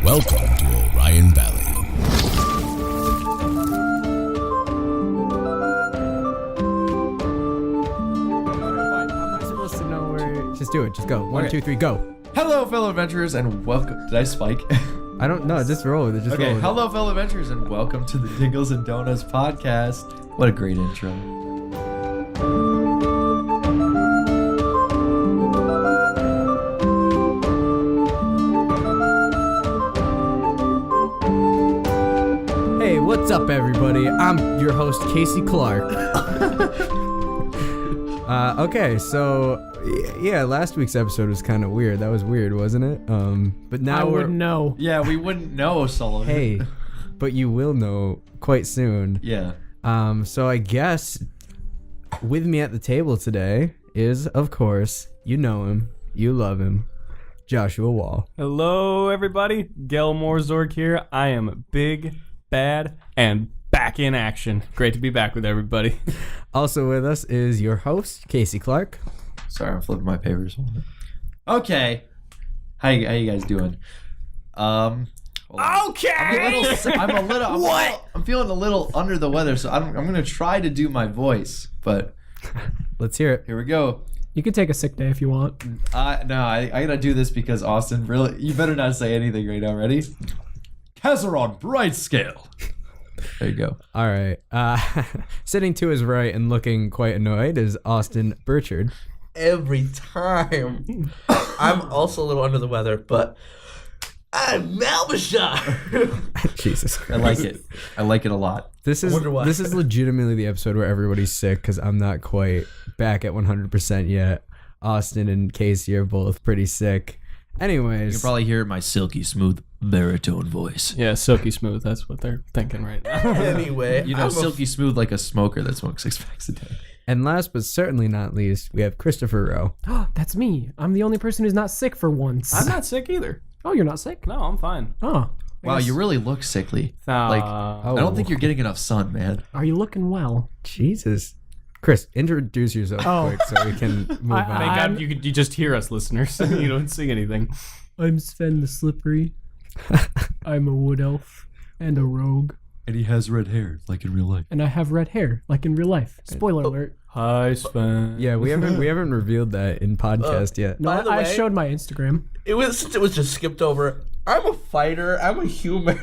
Welcome to Orion Valley. How am I supposed to know where? Just do it. Just go. One, Okay. 2, 3, go. Hello, fellow adventurers, and welcome. Did I spike? I don't know. Just roll with it. Just roll Okay, with hello, fellow adventurers, and welcome to the Dingles and Donuts podcast. What a great intro. Hey, what's up, everybody? I'm your host, Casey Clark. Okay, so yeah, last week's episode was kind of weird. That was weird, wasn't it? But now I we're wouldn't know. Yeah, we wouldn't know, Sullivan. hey, but you will know quite soon. Yeah. So I guess with me at the table today is, of course, you know him, you love him, Joshua Wall. Hello, everybody. Gelmore Zork here. I am big, bad, and back in action. Great to be back with everybody. Also with us is your host, Casey Clark. Sorry, I'm flipping my papers. Okay. How you guys doing? Hold on. Okay. I'm feeling a little under the weather, so I'm gonna try to do my voice, but Let's hear it. here we go. You can take a sick day if you want. No, I gotta do this because Austin, really, you better not say anything right now. Ready? Kazaron Bright Scale. There you go. All right. Sitting to his right and looking quite annoyed is Austin Burchard. Every time. I'm also a little under the weather, but I'm Malbashar. Jesus I Christ. like it. I like it a lot. This is wonder why. this is legitimately the episode where everybody's sick because I'm not quite back at 100% yet. Austin and Casey are both pretty sick. Anyways, You can probably hear my silky smooth baritone voice. Yeah, silky smooth. That's what they're thinking right now. Anyway, You know, silky smooth like a smoker that smokes 6 packs a day. and last but certainly not least, we have Christopher Rowe. That's me. I'm the only person who's not sick for once. I'm not sick either. Oh, you're not sick? No, I'm fine. Oh. Wow, you really look sickly. Uh, Like, Oh. I don't think you're getting enough sun, man. Are you looking well? Jesus. Chris, introduce yourself Oh. quick so we can move on. Thank God you just hear us, listeners. You don't see anything. I'm Sven the Slippery. I'm a wood elf and a rogue. And he has red hair, like in real life. And I have red hair, like in real life. Spoiler alert. Hi, Sven. Yeah, we haven't revealed that in podcast yet. No, By the I way- showed my Instagram. Since it was just skipped over. I'm a fighter. I'm a human.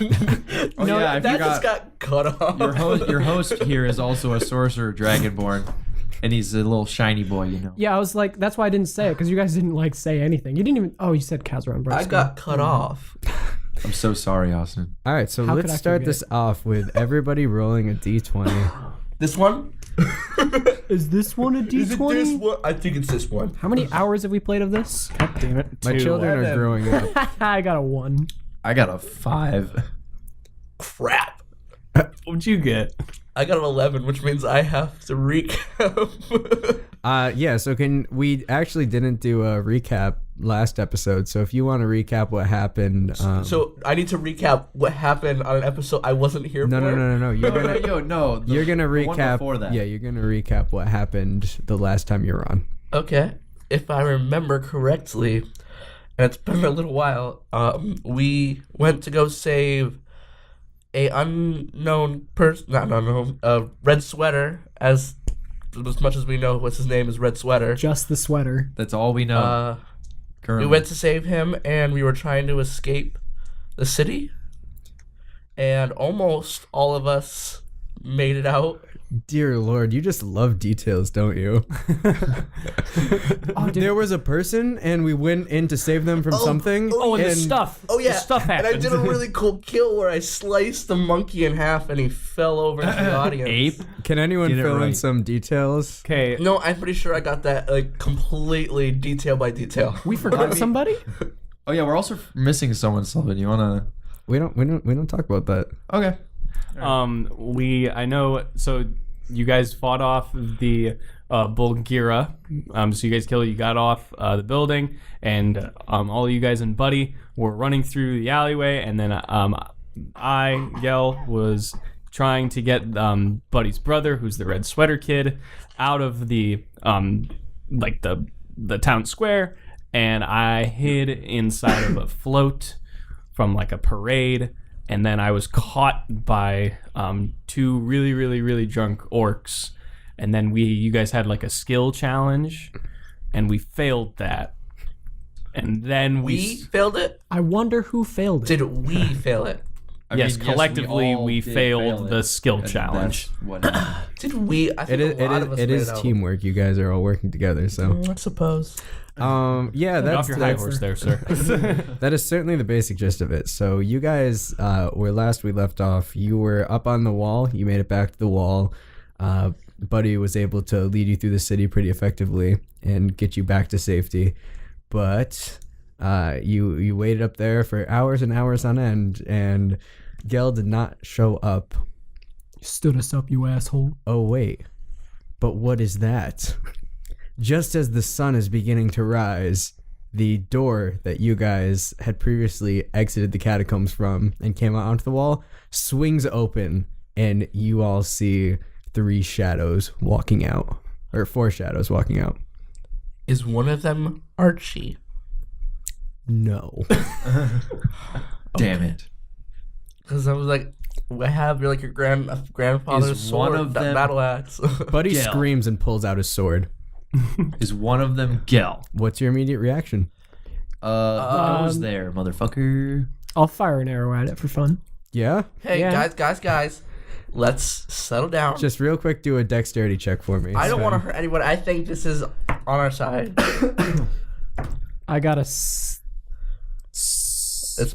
Oh, yeah, I that forgot. just got cut off. Your host here is also a sorcerer dragonborn, and he's a little shiny boy, you know. Yeah, I was like, that's why I didn't say it, because you guys didn't like say anything. You didn't even. Oh, you said Kazaron. I got cut off. I'm so sorry, Austin. All right, so How could let's I start forget? this off with everybody rolling a d20. This one? Is this one a Is it this D20? one? I think it's this one. How many hours have we played of this? God damn it. My children are Eleven. growing up. I got a 1. I got a 5. Crap. What'd you get? I got an 11, which means I have to recap. Yeah, so we actually didn't do a recap last episode, so if you want to recap what happened, So I need to recap what happened on an episode I wasn't here no, for. no, you're gonna No. you're gonna the one recap. before that. Yeah, you're gonna recap what happened the last time you were on. Okay. If I remember correctly, and it's been a little while, we went to go save a unknown person, not unknown, Red Sweater, as much as we know what's his name is Red Sweater. Just the sweater. That's all we know. We currently. went to save him, and we were trying to escape the city, and almost all of us made it out. Dear Lord, you just love details, don't you? There was a person, and we went in to save them from something. Oh, and the and stuff. Oh yeah, The stuff and happened. I did a really cool kill where I sliced the monkey in half, and he fell over into the audience. Ape. Can anyone Get it fill in right. some details? Okay. No, I'm pretty sure I got that like completely detail by detail. We forgot somebody? Oh yeah, we're also missing someone, Sullivan. You wanna? We don't talk about that. Okay. I know. So you guys fought off the Bulgira. So you guys you got off the building, and all of you guys and Buddy were running through the alleyway, and then Yell was trying to get Buddy's brother, who's the red sweater kid, out of the the town square. and I hid inside of a float from like a parade, and then I was caught by two really, really, really drunk orcs, and then you guys had like a skill challenge, and we failed that, and then We failed it? I wonder who failed it. Did we fail it? Yes, collectively all we did failed fail the it, skill and challenge. that's what happened. Did we? I think a lot of us It made is out. teamwork. You guys are all working together, so I suppose. yeah, Get that's off your high horse there, sir. that is certainly the basic gist of it. So you guys, where last we left off, you were up on the wall. You made it back to the wall. Buddy was able to lead you through the city pretty effectively and get you back to safety. But you waited up there for hours and hours on end, and Gel did not show up. Stood us up, you asshole. Oh wait, but what is that? Just as the sun is beginning to rise, the door that you guys had previously exited the catacombs from and came out onto the wall swings open, and you all see 3 shadows walking out, or 4 shadows walking out. Is one of them Archie? No. Damn it. Because I was like, I have your grandfather's Is sword, one of that them- battle axe. Buddy Gel. screams and pulls out his sword. Is one of them Gel? What's your immediate reaction? Who goes there, motherfucker? I'll fire an arrow at it for fun. Yeah? Hey, Yeah. guys, let's settle down. Just real quick, do a dexterity check for me. I don't Sven. want to hurt anyone. I think this is on our side. I got a It's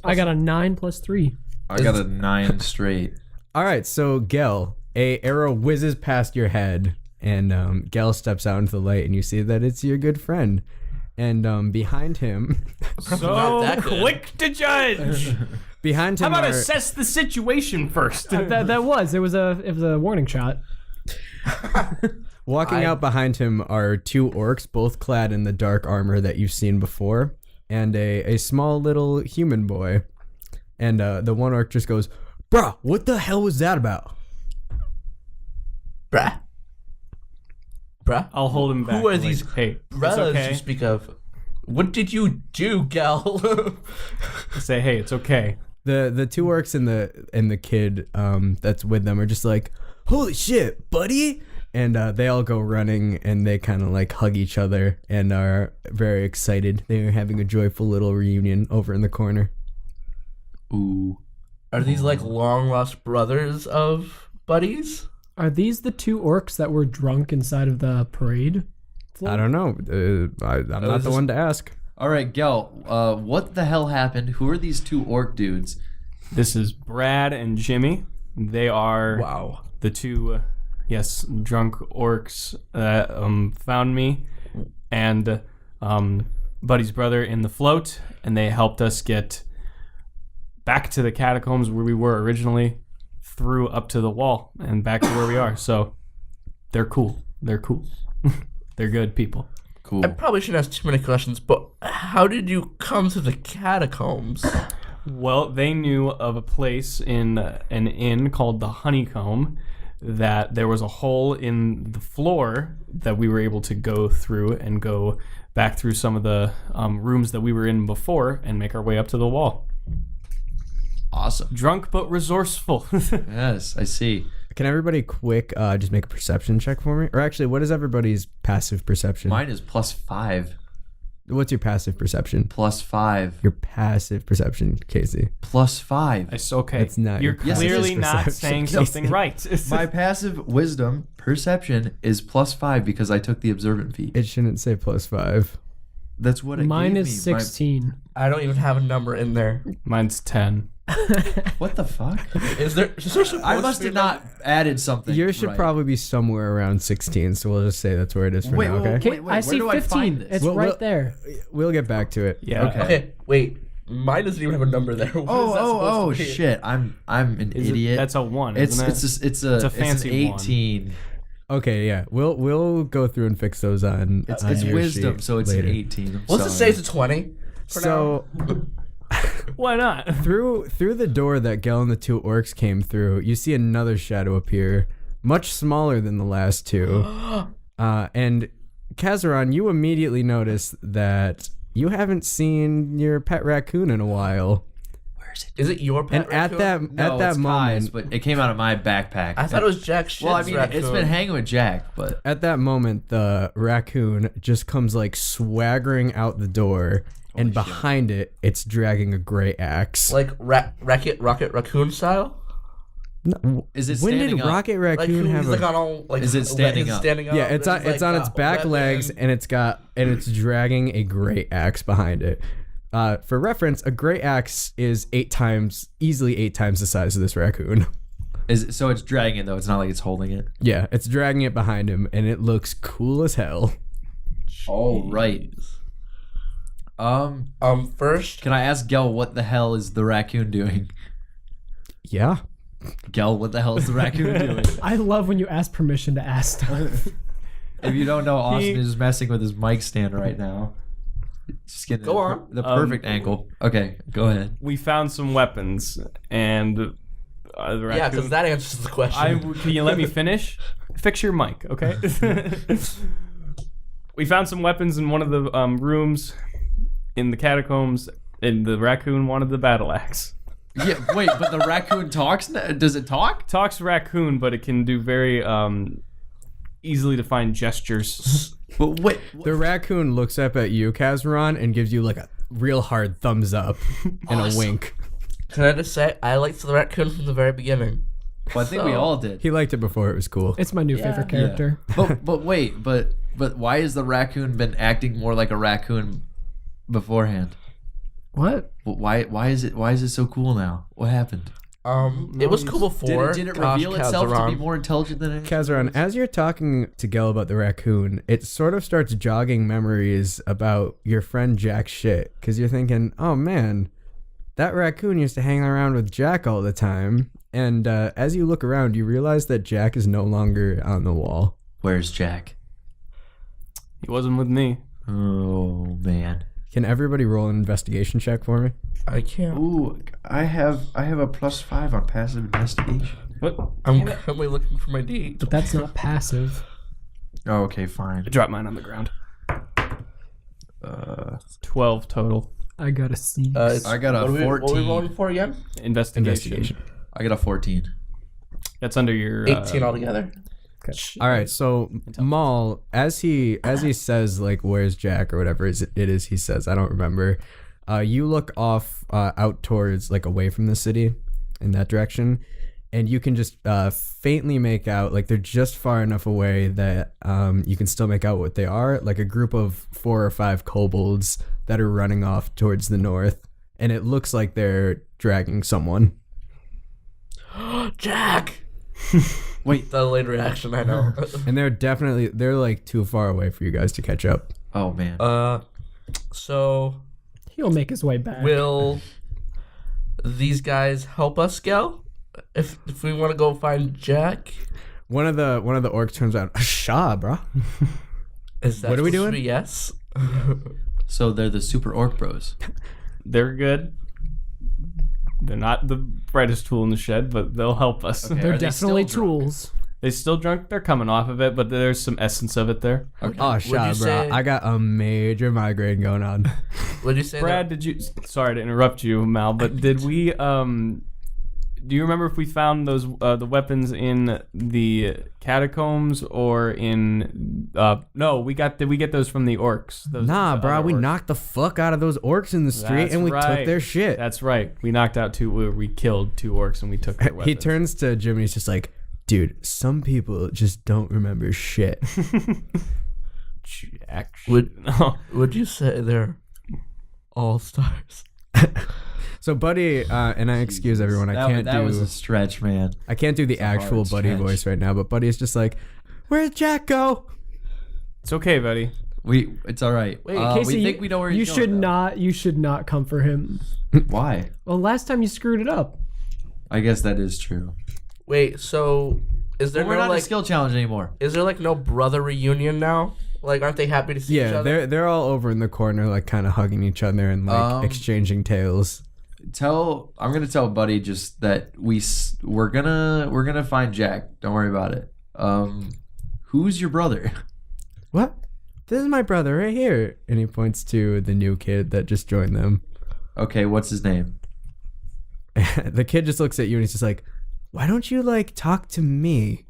I got a 9 plus 3. I got a 9 straight. All right, so Gel, a arrow whizzes past your head, and Gel steps out into the light, and you see that it's your good friend. And behind him, Not So that good. quick to judge. behind How him about are, assess the situation first? That was it was a warning shot. walking out behind him are 2 orcs, both clad in the dark armor that you've seen before, and a small little human boy. And the one orc just goes, "Bruh, what the hell was that about?" Bruh. I'll hold him back. Who are like, these Hey, it's brothers okay. you speak of? What did you do, Gal? Say, hey, it's okay. The 2 orcs and the kid that's with them are just like, "Holy shit, buddy!" And they all go running, and they kind of like hug each other and are very excited. They're having a joyful little reunion over in the corner. Ooh. Are these like long lost brothers of buddies? Are these the 2 orcs that were drunk inside of the parade? I don't know. I'm not the one to ask. All right, Gel, what the hell happened? Who are these 2 orc dudes? This is Brad and Jimmy. They are Wow. the 2, drunk orcs that found me and Buddy's brother in the float, and they helped us get back to the catacombs where we were originally, through up to the wall and back to where we are. So they're cool. They're cool. They're good people. Cool. I probably shouldn't ask too many questions, but how did you come to the catacombs? Well, they knew of a place in an inn called the Honeycomb, that there was a hole in the floor that we were able to go through and go back through some of the rooms that we were in before and make our way up to the wall. Awesome. Drunk but resourceful. Yes, I see. Can everybody quick just make a perception check for me? Or actually, what is everybody's passive perception? Mine is +5. What's your passive perception? +5. Your passive perception, Casey. +5. It's okay. That's not You're your passive clearly not perception, saying Casey. something right. My passive wisdom perception is +5 because I took the observant feat. It shouldn't say +5. That's what it Mine gave is me. 16. I don't even have a number in there. Mine's 10. What the fuck? Is there supposed I to must be a have not added something. Yours should right. probably be somewhere around 16, so we'll just say that's where it is for Wait, now, wait, okay? wait. I where see do I 15. find this? It's Well, right well- there. We'll get back to it. Yeah. Okay. Okay, wait. Mine doesn't even have a number there. What is that supposed to be? Shit! I'm an Is it- idiot. that's a 1, it's isn't it? it's a fancy an 18. Okay, yeah. We'll go through and fix those on It's your wisdom, sheet so it's later. an 18. I'm Let's just say sorry. it's a 20. For So Why not? through the door that Gel and the 2 orcs came through, you see another shadow appear, much smaller than the last 2. And Kazaron, you immediately notice that you haven't seen your pet raccoon in a while. Is it your pet And at raccoon? that it's moment, Kai's, but it came out of my backpack. I thought it was Jack Shit's Well, I mean, raccoon. it's been hanging with Jack, but at that moment, the raccoon just comes like swaggering out the door, and behind it, it's dragging a gray axe. like Rocket Raccoon style. No, is it when standing did up? Rocket Like Raccoon have he's a? like on all like. Is it standing he's up? Standing up. Yeah, it's on There's, its like, back weapon. legs, and it's dragging a great axe behind it. For reference, a great axe is easily eight times the size of this raccoon. So it's dragging it though. It's not like it's holding it. Yeah, it's dragging it behind him, and it looks cool as hell. All right. First, Can I ask Gel what the hell is the raccoon doing? Yeah. Gel, what the hell is the raccoon doing? I love when you ask permission to ask stuff. If you don't know, Austin is messing with his mic stand right now. Just getting Go on. the perfect angle. Okay, go ahead. We found some weapons, and the raccoon... yeah, because that answers the question. Can you let me finish? Fix your mic, okay? We found some weapons in one of the rooms in the catacombs, and the raccoon wanted the battle axe. Yeah, wait, but the raccoon talks? Does it talk? Talks raccoon, but it can do very easily defined gestures. But wait, The raccoon looks up at you, Kazran, and gives you like a real hard thumbs up and a wink. Can I just say I liked the raccoon from the very beginning? well, I think we all did. He liked it before it was cool. It's my new favorite character. But wait, but why has the raccoon been acting more like a raccoon beforehand? What? But why is it so cool now? What happened? It was cool before. Did it Gosh, reveal itself to be Kazaran. more intelligent than it? Kazran, as you're talking to Gel about the raccoon, it sort of starts jogging memories about your friend Jack Shit, because you're thinking, oh man, that raccoon used to hang around with Jack all the time. And as you look around, you realize that Jack is no longer on the wall. Where's Jack? He wasn't with me. Oh man. Can everybody roll an investigation check for me? I can't. Ooh, I have a +5 on passive investigation. What? I'm currently looking for my D. But that's not passive. Oh, okay, fine. I dropped mine on the ground. 12 total. I got a C. I got a What are 14. we rolling for again? Investigation. I got a 14. That's under your 18 altogether. All right, so Maul, as he says like, "Where's Jack?" or whatever it is he says, I don't remember. You look off out towards like away from the city, in that direction, and you can just faintly make out like they're just far enough away that you can still make out what they are, like a group of 4 or 5 kobolds that are running off towards the north, and it looks like they're dragging someone. Jack. Wait. The late reaction, I know. And they're like too far away for you guys to catch up. Oh man. So He'll make his way back. will these guys help us, Gal? If we want to go find Jack, One of the orcs turns out, "Shah, bro." is that What are we supposed to doing? be yes. So they're the super orc bros. They're good. They're not the brightest tool in the shed, but they'll help us. Okay. They're Are they definitely still drunk? tools. They still drunk. They're coming off of it, but there's some essence of it there. Oh, Shah, bro. say- I got a major migraine going on. Would you say Brad, did you? Sorry to interrupt you, Mal, but did we? Do you remember if we found those the weapons in the catacombs or in? No, did we get those from the orcs? Those, Nah, the bro. other We orcs? knocked the fuck out of those orcs in the street, That's and we right. took their shit. That's right. We knocked out we killed 2 orcs and we took their weapons. He turns to Jim and he's just like, "Dude, some people just don't remember shit." Jack. Would you say they're all stars? So Buddy, and I excuse everyone, That was a stretch, man. I can't do the actual hard Buddy stretch. voice right now, but Buddy is just like, "Where'd Jack go?" It's okay, buddy. It's all right. Wait, Casey, we think we know where he's you going, should though. not. You should not come for him. Why? Well, last time you screwed it up. I guess that is true. Wait, so is there But we're no not in a like skill challenge anymore. is there like no brother reunion now? Like, aren't they happy to see each Yeah, other? they're all over in the corner, like kind of hugging each other and like exchanging tales. I'm gonna tell Buddy just that we're gonna find Jack. Don't worry about it. Who's your brother? What? this is my brother right here. And he points to the new kid that just joined them. Okay, what's his name? The kid just looks at you and he's just like, why don't you talk to me?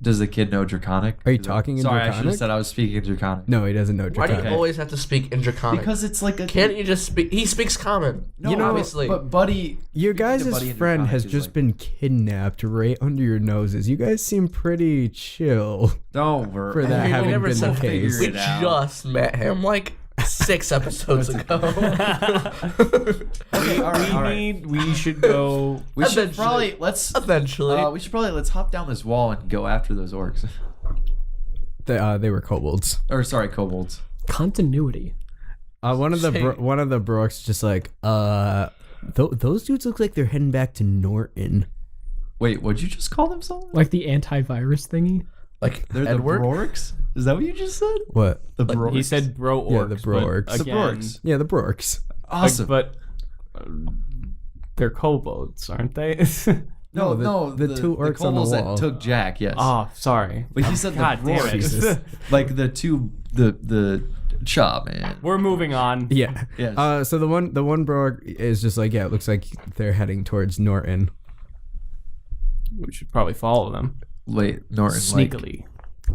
Does the kid know Draconic? Are you talking in Sorry, I should Draconic? have said I was speaking in Draconic. No, he doesn't know Why do Draconic. you always have to speak in Draconic? Because it's like a... Can't you just speak? He speaks Common. No, You know, obviously. But Buddy... Your speaking to guys' Buddy in friend Draconic has is just like, been kidnapped right under your noses. You guys seem pretty chill. Don't worry. for that We having never been the said case. We it out. just met him like 6 episodes ago. Okay, all right. We should go. We should Eventually. probably... Let's... Eventually. let's hop down this wall and go after those orcs. They were kobolds. Or, sorry, kobolds. Continuity. One of the Brooks just like, those dudes look like they're heading back to Norton. Wait, what'd you just call them something? Like the antivirus thingy. like They're Edward. the Brorks? Is that what you just said? What? The Like, Brorks? He said bro orcs. Yeah, the bro but orcs. The Again, Brorks. Yeah, the Brooks. Awesome. But they're kobolds, aren't they? No, the two orcs on the kobolds wall. that took Jack, yes. Oh, sorry. But he said God the damn Brorks. it. Jesus. Like the two, the Cha, man. We're moving on. Yeah. Yes. So the one Brook is just like, yeah, it looks like they're heading towards Norton. We should probably follow them Wait, Norton, sneakily.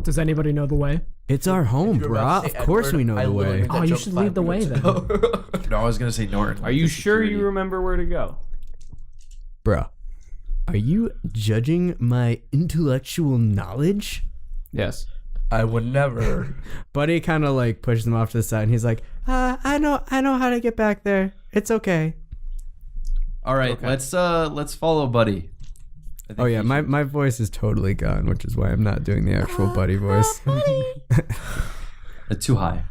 Does anybody know the way? It's our home, If you were about brah. to say Of course Edward, we know I the literally way. made that Oh, you joke should 5 lead the way minutes then. ago. No, I was gonna say Norton. Are you sure you remember where to go? Bruh, are you judging my intellectual knowledge? Yes. I would never. Buddy kind of pushes him off to the side and he's like, I know how to get back there. It's okay. All right, let's follow Buddy. I think Oh yeah, he should- my voice is totally gone, which is why I'm not doing the actual Buddy voice. too high.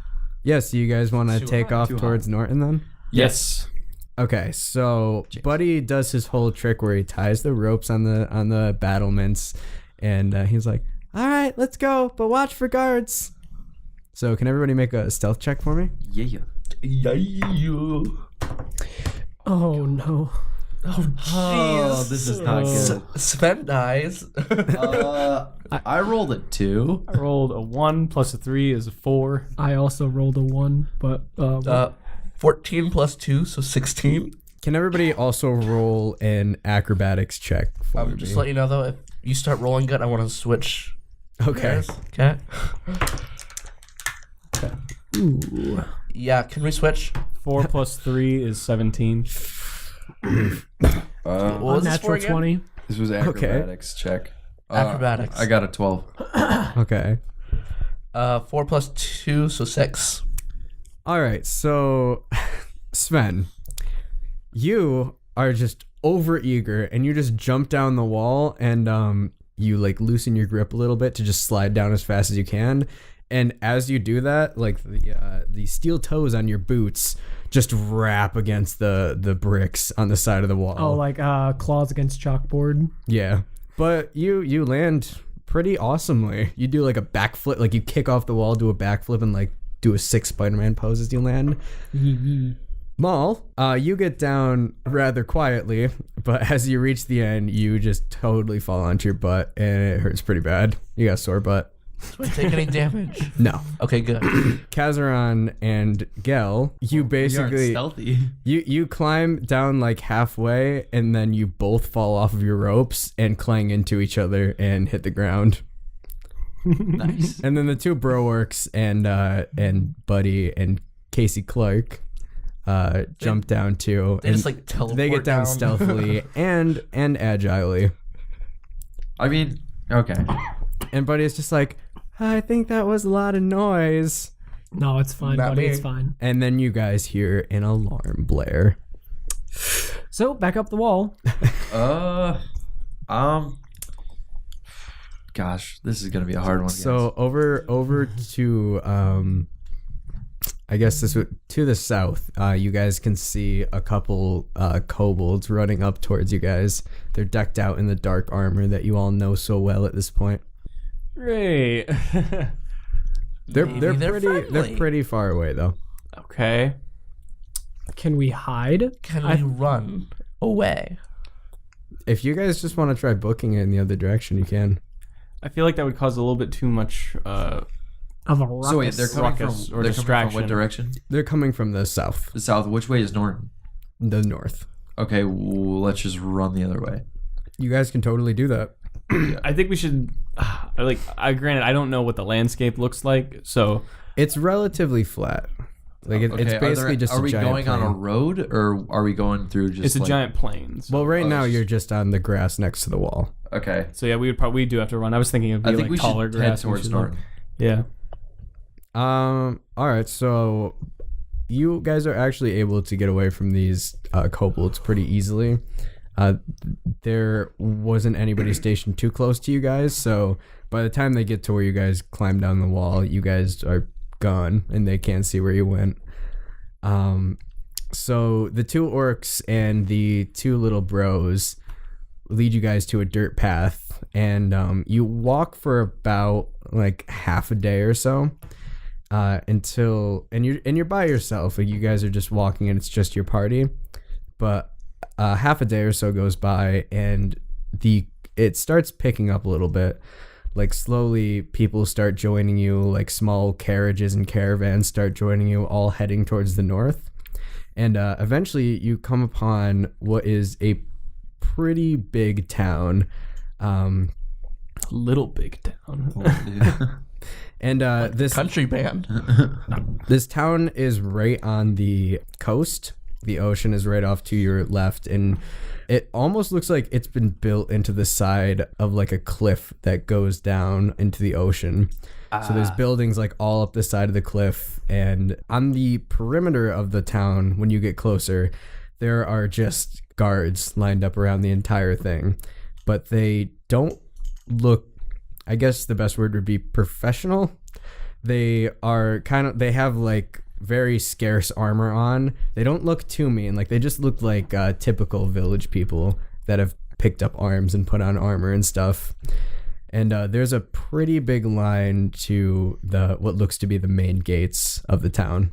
Yes, you guys want to Too take high, off too high. towards Norton then? Yes. Okay, so Buddy does his whole trick where he ties the ropes on the battlements, and he's like, "All right, let's go, but watch for guards." So can everybody make a stealth check for me? Yeah. Yeah. Oh no. Oh, this is not good. Sven dies. I rolled a 2. I rolled a 1 plus a 3 is a 4. I also rolled a 1, but 14 plus 2, so 16. Can everybody also roll an acrobatics check for me? Just let you know though, if you start rolling good, I want to switch. Okay. Okay. ooh. Yeah, can we switch? 4 plus 3 is 17. What was this for Natural again? 20. This was acrobatics check. Acrobatics. I got a 12. Okay. 4 plus 2, so 6. All right, so Sven, you are just over eager, and you just jump down the wall, and you loosen your grip a little bit to just slide down as fast as you can. And as you do that, the steel toes on your boots just rap against the bricks on the side of the wall. Oh, like claws against chalkboard. Yeah, but you land pretty awesomely. You do a backflip, you kick off the wall, do a backflip, and do a 6 Spider-Man pose as you land. Maul, you get down rather quietly, but as you reach the end, you just totally fall onto your butt, and it hurts pretty bad. You got a sore butt. Do I take any damage? No. Okay, good. Kazaron and Gel, you basically stealthy. you climb down halfway, and then you both fall off of your ropes and clang into each other and hit the ground. Nice. And then the two Broworks and Buddy and Casey Clark jump down too. They and just teleport they get down stealthily and agilely. I mean, okay. And Buddy's just like, I think that was a lot of noise. No, it's fine, Not buddy. me. It's fine. And then you guys hear an alarm blare. So back up the wall. Gosh, this is gonna be a hard one. Guys. So over to I guess to the south, you guys can see a couple kobolds running up towards you guys. They're decked out in the dark armor that you all know so well at this point. Great. They're friendly. pretty far away though. Okay. Can we hide? Can we run away? If you guys just want to try booking it in the other direction, you can. I feel like that would cause a little bit too much of a ruckus. So wait, they're coming from Ruckus or they're coming from distraction. what direction? They're coming from the south, The south. Which way is Norton? the north. Okay, well, let's just run the other way. You guys can totally do that. I think we should. Granted, I don't know what the landscape looks like, so It's relatively flat. Like it's basically just Are a we giant going on a plain. road or are we going through just? it's a like, giant plain. So. Well, right now it's you're just on the grass next to the wall. Okay. So yeah, we do have to run. I was thinking it'd be I think like we taller should head grass. and we towards should Norton. Yeah. All right, so you guys are actually able to get away from these kobolds pretty easily. There wasn't anybody stationed too close to you guys, so by the time they get to where you guys climb down the wall, you guys are gone and they can't see where you went. So the two orcs and the two little bros lead you guys to a dirt path, and you walk for about like half a day or so. Until you're by yourself. Like, you guys are just walking and it's just your party. But half a day or so goes by and it starts picking up a little bit. Like, slowly people start joining you, like small carriages and caravans start joining you, all heading towards the north. And eventually you come upon what is a pretty big town. Little big town. And this Country band. This town is right on the coast. The ocean is right off to your left, and it almost looks like it's been built into the side of like a cliff that goes down into the ocean. So there's buildings like all up the side of the cliff, and on the perimeter of the town, when you get closer, there are just guards lined up around the entire thing. But they don't look, I guess the best word would be professional. They have like very scarce armor on. They don't look too mean. Like, they just look like typical village people that have picked up arms and put on armor and stuff. And there's a pretty big line to what looks to be the main gates of the town.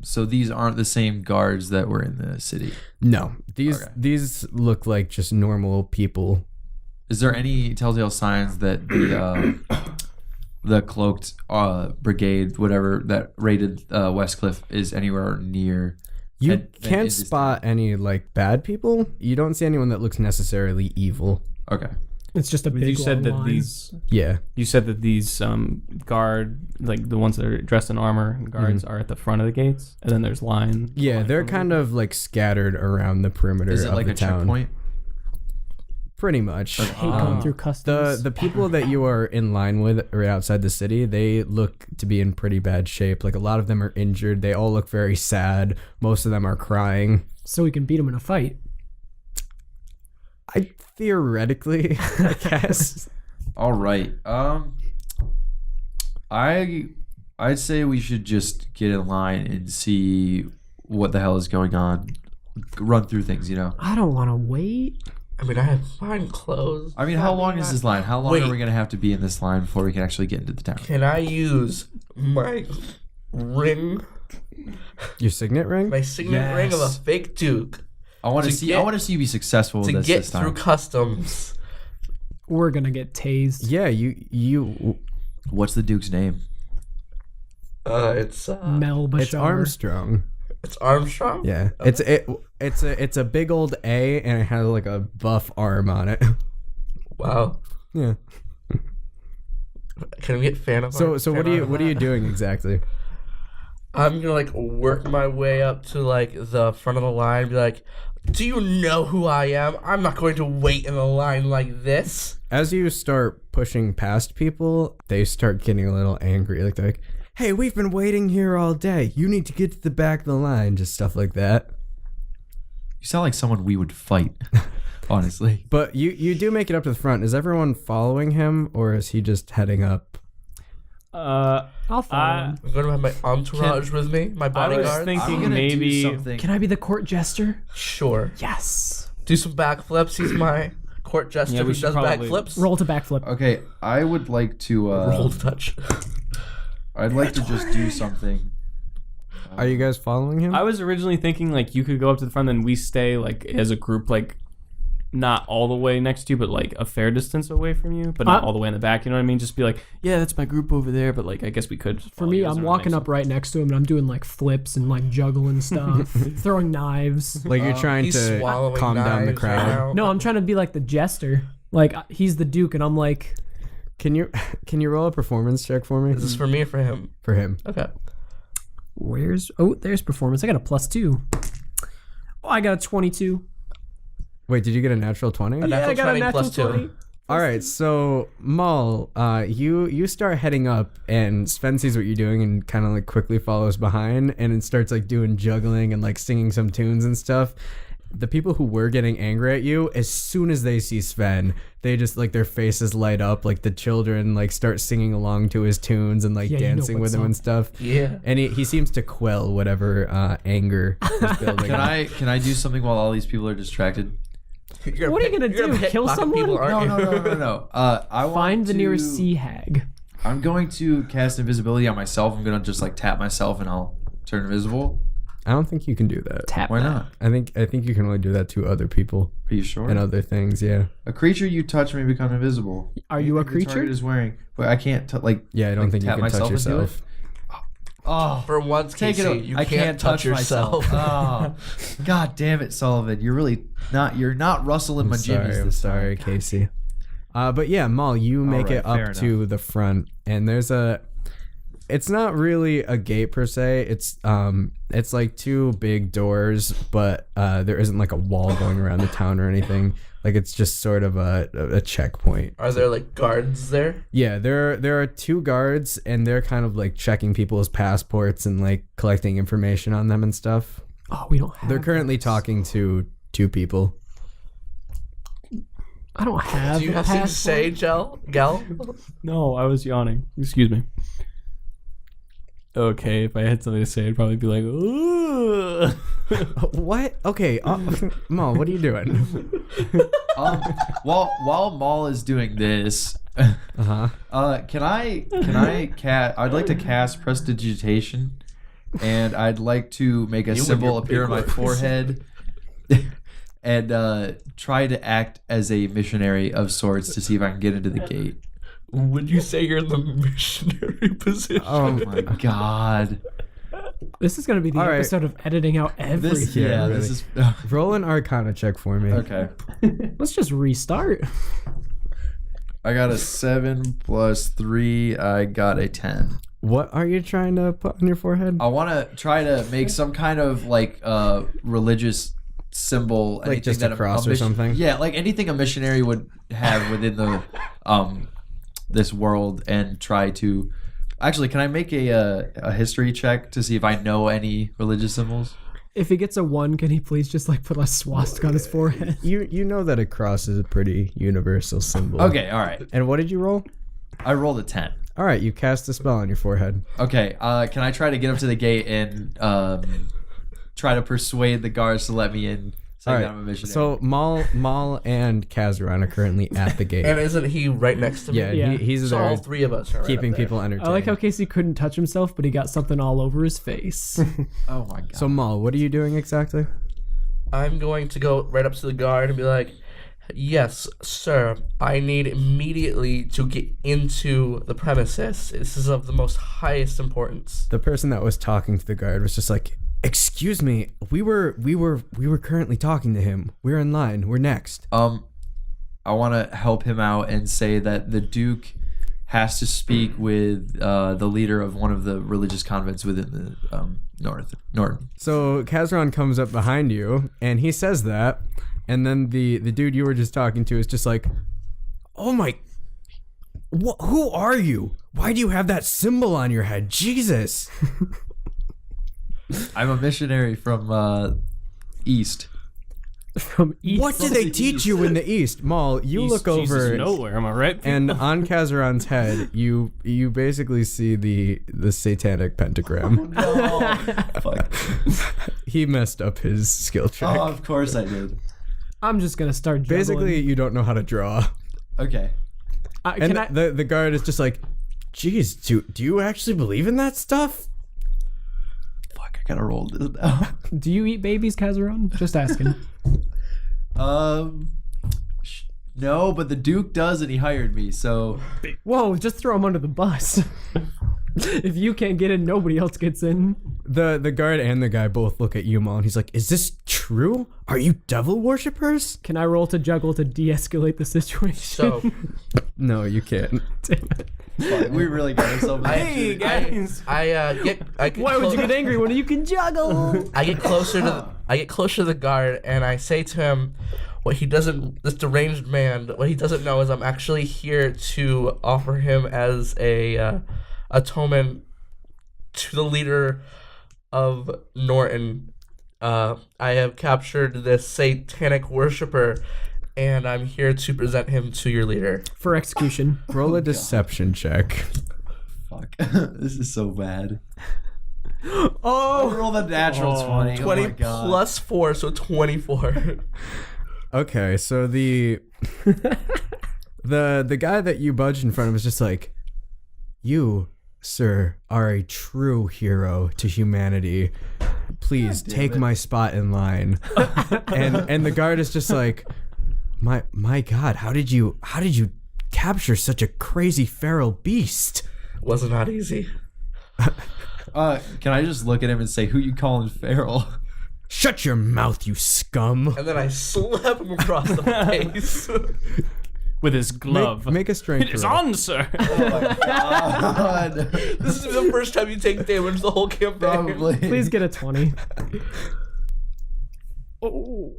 So these aren't the same guards that were in the city. No, these look like just normal people. Is there any telltale signs that the cloaked brigade, whatever, that raided Westcliff is anywhere near? You can't spot any like bad people. You don't see anyone that looks necessarily evil. Okay. It's just a big You said long that line. these guard, like the ones that are dressed in armor, guards are at the front of the gates, and then there's line. Yeah, they're kind of like scattered around the perimeter Is it of like the a town. checkpoint? Pretty much. Hate going through customs. The people that you are in line with right outside the city, they look to be in pretty bad shape. Like, a lot of them are injured. They all look very sad. Most of them are crying. So we can beat them in a fight. I theoretically, I guess. All right. I'd say we should just get in line and see what the hell is going on. Run through things, you know. I don't want to wait. I mean, I have fine clothes. I mean, how long is this line? How long Wait. are we gonna have to be in this line before we can actually get into the town? Can I use my ring, Your signet ring? my signet ring of a fake duke, I want to To see. get- I want to see you be successful to with get this time. through customs? We're gonna get tased. Yeah, you. What's the Duke's name? It's Mel Bashar. It's Armstrong. it's Armstrong. Yeah, it's a big old A, and it has like a buff arm on it. Wow. Yeah. Can we get fan of? So fan what are art you of what are you that? doing exactly? I'm gonna like work my way up to like the front of the line. And be like, do you know who I am? I'm not going to wait in a line like this. As you start pushing past people, they start getting a little angry. Like, they're like, "Hey, we've been waiting here all day. You need to get to the back of the line." Just stuff like that. You sound like someone we would fight. Honestly. But you do make it up to the front. Is everyone following him, or is he just heading up? I'll follow him. I'm gonna have my entourage with me, my I was bodyguards. thinking maybe. Can I be the court jester? Sure. Yes. Do some backflips. He's my court jester Yeah, we who should does probably- backflips. Roll to backflip. Okay, I would like to. Roll to touch. I'd like to just do something. Are you guys following him? I was originally thinking like you could go up to the front, then we stay like as a group, like not all the way next to you, but like a fair distance away from you, but not all the way in the back. You know what I mean? Just be like, yeah, that's my group over there. But like, I guess we could. For me, I'm walking up right next to him and I'm doing like flips and like juggling stuff, throwing knives. Like you're trying He's to swallowing calm down the knives crowd. right now. No, I'm trying to be like the jester. Like he's the duke and I'm like, Can you roll a performance check for me? Is this for me or for him? For him. Okay. there's performance. I got a +2. Oh, I got a 22. Wait, did you get a natural 20? A natural I got 20 a natural plus 2. 20. All right, so Maul, you start heading up, and Sven sees what you're doing and kind of like quickly follows behind, and it starts like doing juggling and like singing some tunes and stuff. The people who were getting angry at you, as soon as they see Sven, they just like their faces light up. Like the children like start singing along to his tunes and like dancing with him and stuff. Yeah. And he seems to quell whatever anger is building. Can I do something while all these people are distracted? What are you gonna do? Kill someone? People, aren't you? No. I want Find the to- nearest sea hag. I'm going to cast invisibility on myself. I'm gonna just like tap myself and I'll turn invisible. I don't think you can do that. Tap. Why that. not? I think you can only do that to other people Are you sure? and other things. Yeah. A creature you touch may become invisible. Are you a Anything the creature? target is wearing, but I can't like. Yeah, I don't like, think you tap can touch myself into yourself. it? Oh, For once, take Casey, it. you I can't touch yourself. Oh, God damn it, Sullivan! You're not rustling my jimmies I'm this sorry, time. Casey. But yeah, Maul, you make right, it fair up to the front, and it's not really a gate per se. It's like two big doors, but there isn't like a wall going around the town or anything. Like it's just sort of a checkpoint. Are there like guards there? Yeah, there are two guards, and they're kind of like checking people's passports and like collecting information on them and stuff. Oh, we don't have. They're currently talking to two people. I don't have. Do you a have something to passport. say, Gel? No, I was yawning. Excuse me. Okay, if I had something to say, I'd probably be like, ooh. What? Okay, Maul, what are you doing? While Maul is doing this, can I cast? I'd like to cast prestidigitation, and I'd like to make a You and symbol your appear on big my words. forehead, and try to act as a missionary of sorts to see if I can get into the gate. Would you say you're in the missionary position? Oh my God! This is gonna be the All right. episode of editing out everything. This is Roll an Arcana check for me. okay. Let's just restart. I got a 7 plus 3. I got a 10. What are you trying to put on your forehead? I want to try to make some kind of like religious symbol, Like anything just that a cross or something? Yeah, like anything a missionary would have within the this world, and try to. Actually, can I make a history check to see if I know any religious symbols? If he gets a 1, can he please just like put a swastika on his forehead? You know that a cross is a pretty universal symbol. Okay, all right. And what did you roll? I rolled a 10. All right, you cast a spell on your forehead. Okay, can I try to get up to the gate and try to persuade the guards to let me in? All Saying right. that I'm a missionary. So Maul and Kazaran are currently at the gate. And isn't he right next to me? Yeah, Yeah. he's So there all three of us are right keeping up there. people entertained. I like how Casey couldn't touch himself, but he got something all over his face. oh my God. So Maul, what are you doing exactly? I'm going to go right up to the guard and be like, "Yes, sir. I need immediately to get into the premises. This is of the most highest importance." The person that was talking to the guard was just like, "Excuse me, we were currently talking to him. We're in line. We're next." I want to help him out and say that the Duke has to speak with the leader of one of the religious convents within the Norton. So Kazaran comes up behind you and he says that, and then the dude you were just talking to is just like, "Oh my, who are you? Why do you have that symbol on your head? Jesus!" I'm a missionary from East. From east. What do they teach you in the East? Maul, you East look Jesus over, nowhere, am I right? and on Kazaran's head, you basically see the satanic pentagram. Fuck. He messed up his skill check. Oh, of course I did. I'm just gonna start juggling. Basically, you don't know how to draw. Okay. And the guard is just like, "Geez, do you actually believe in that stuff?" Fuck, I gotta roll this now. do you eat babies, Kazaron? Just asking. No, but the Duke does, and he hired me. So Whoa, just throw him under the bus. If you can't get in, nobody else gets in. The guard and the guy both look at Yumal, and he's like, "Is this true? Are you devil worshippers?" Can I roll to juggle to de-escalate the situation? So No, you can't. we really got ourselves. Hey guys. I get Why would you get angry when you can juggle? I get closer to the guard, and I say to him, this deranged man, what he doesn't know is I'm actually here to offer him as a atonement to the leader of Norton. I have captured this satanic worshiper, and I'm here to present him to your leader. For execution. Roll a deception check. Fuck. This is so bad. I Oh! rolled a natural 20. 20 oh my God. plus 4, so 24. Okay, so the guy that you budged in front of is just like, "You, sir, are a true hero to humanity. Please take my spot in line." and the guard is just like, my God, how did you capture such a crazy feral beast? Was not easy. Can I just look at him and say, "Who you calling feral?" Shut your mouth, you scum. And then I slap him across the face. With his glove. Make a strength It is roll. on, sir. God. This is the first time you take damage the whole campaign. Probably. Please get a 20.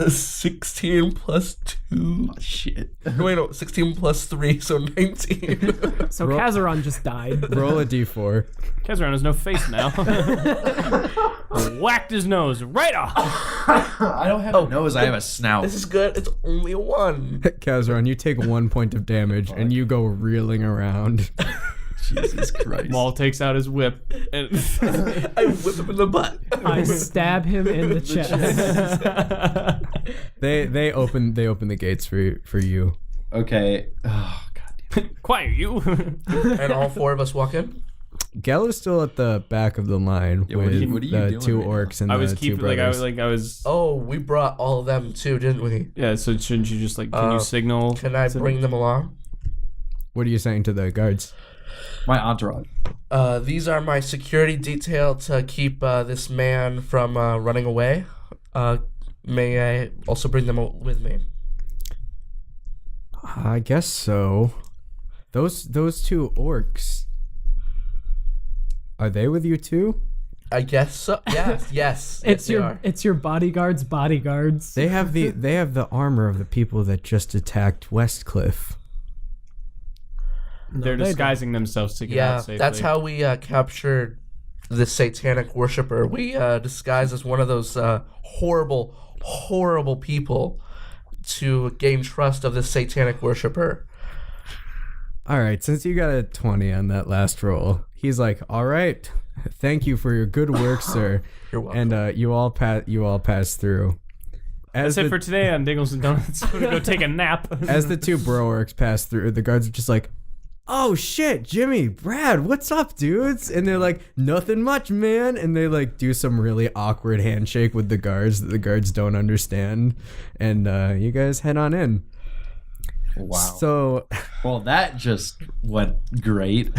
16 plus 2. Shit. Wait, no, 16 plus 3, so 19. So Kazaron just died. Roll a d4. Kazaron has no face now. Whacked his nose right off. I don't have a nose. I have a snout. This is good. It's only a 1. Kazaron, you take 1 point of damage and you go reeling around. Jesus Christ. Maul takes out his whip. And I whip him in the butt. I stab him in the chest. They open the gates for you. Okay. Oh God. Damn. quiet you. And all 4 of us walk in. Gallo's still at the back of the line Yeah, with what are you the doing 2 right orcs and I the was 2 keeping brothers. I was. Oh, we brought all of them too, didn't we? Yeah. So shouldn't you just can you signal? Can I bring them along? What are you saying to the guards? My entourage. These are my security detail to keep this man from running away. May I also bring them with me? I guess so. Those 2 orcs. Are they with you too? I guess so. Yes. It's they your are. it's your bodyguards' bodyguards. They have the armor of the people that just attacked Westcliff. They're they disguising themselves to get out safely. That's how we captured the satanic worshiper. We disguised as one of those horrible, horrible people to gain trust of this satanic worshiper. All right, since you got a 20 on that last roll, he's like, "All right, thank you for your good work, sir." You're welcome. And you all pass through. As That's it for today on Dingles and Donuts. I'm gonna go take a nap. as the 2 bro orcs pass through, the guards are just like, "Oh shit, Jimmy, Brad, what's up, dudes?" And they're like, "Nothing much, man." And they do some really awkward handshake with the guards that the guards don't understand. And you guys head on in. Wow. So, Well, that just went great.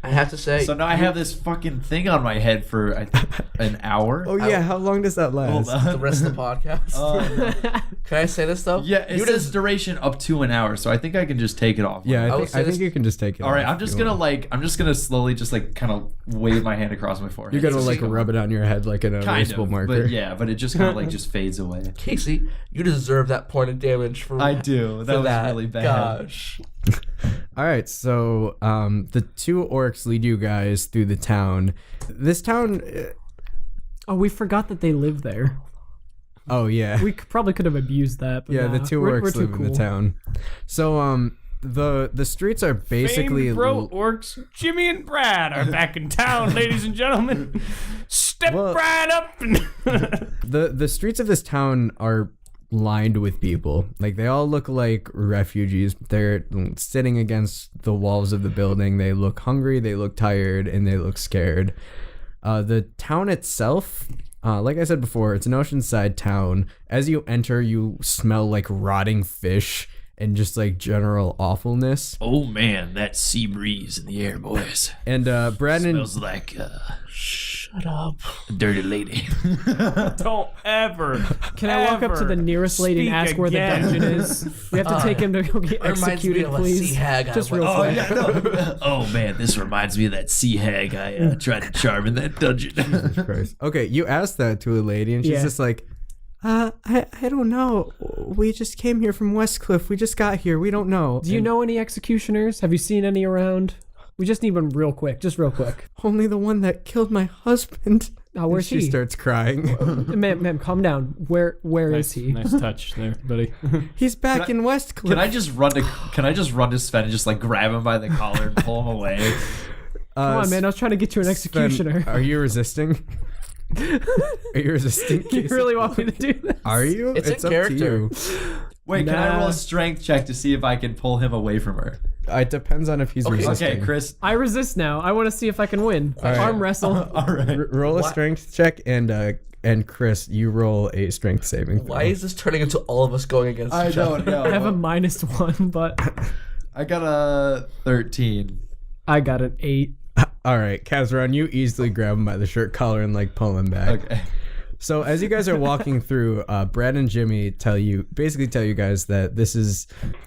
I have to say, So now I have this fucking thing on my head for I think an hour. oh yeah, how long does that last? Hold the on. rest of the podcast. Can I say this though? Yeah, it says duration up to an hour, so I think I can just take it off. Yeah, I would I say think this- you can just take it. All right, off I'm if just you gonna want. I'm just gonna slowly just kind of wave my hand across my forehead. You're gonna Just rub it on your head like an kind erasable of, marker. but yeah, but it just kind of just fades away. Casey, you deserve that point of damage for I do. That for was that. really bad. Gosh. All right, so the 2 orcs lead you guys through the town. This town. Oh, we forgot that they live there. Oh yeah, We probably could have abused that. But yeah. The nah, 2 we're orcs too live in the cool. town. So the streets are basically Famed bro orcs Jimmy and Brad are back in town, ladies and gentlemen. Step Well- right up. And the streets of this town are lined with people. Like, they all look like refugees. They're sitting against the walls of the building. They look hungry, they look tired, and they look scared. The town itself, like I said before, it's an oceanside town. As you enter, you smell like rotting fish and just like general awfulness. Oh man, that sea breeze in the air, boys. And Brandon Smells like Shut up. a dirty lady. Don't ever. Can I walk up to the nearest lady and speak ask where the again. dungeon is? We have to take him to go get It reminds me executed, of a please. sea hag I Just went real to. quick. no. Oh man, this reminds me of that sea hag I tried to charm in that dungeon. Christ. Okay, you asked that to a lady, and she's Yeah. just like, I don't know. We just came here from Westcliff. We just got here. We don't know. Do you know any executioners? Have you seen any around? We just need one real quick. Just real quick. Only the one that killed my husband. Oh, where's she he? starts crying. Ma'am, calm down. Where is he? Nice touch there, buddy. He's back in Westcliff. Can I just run to Sven and just like grab him by the collar and pull him away? Come on, man. I was trying to get you an executioner. Are you resisting? Are you resisting? You Casey? really want me to do this? Are you? It's in up to character. you. Wait, can I roll Nah. a strength check to see if I can pull him away from her? It depends on if he's resisting. Okay, Chris. I resist now. I want to see if I can win. right. Arm wrestle. All right. Roll a strength check, and Chris, you roll a strength saving throw. Why is this turning into all of us going against I each other? don't know. I have a -1, but I got a 13. I got an 8. All right, Kazran, you easily grab him by the shirt collar and like pull him back. Okay. So as you guys are walking through, Brad and Jimmy tell you guys that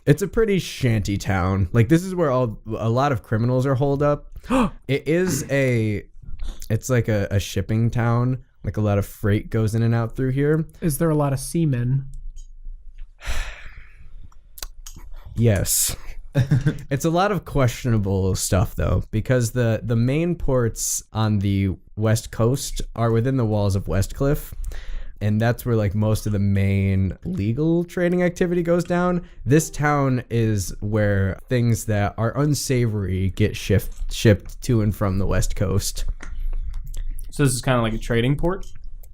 it's a pretty shanty town. Like this is where a lot of criminals are holed up. It's like a shipping town. Like a lot of freight goes in and out through here. Is there a lot of seamen? Yes. It's a lot of questionable stuff though, because the main ports on the west coast are within the walls of Westcliff, and that's where like most of the main legal trading activity goes down. This town is where things that are unsavory get shipped to and from the west coast. So this is kind of like a trading port.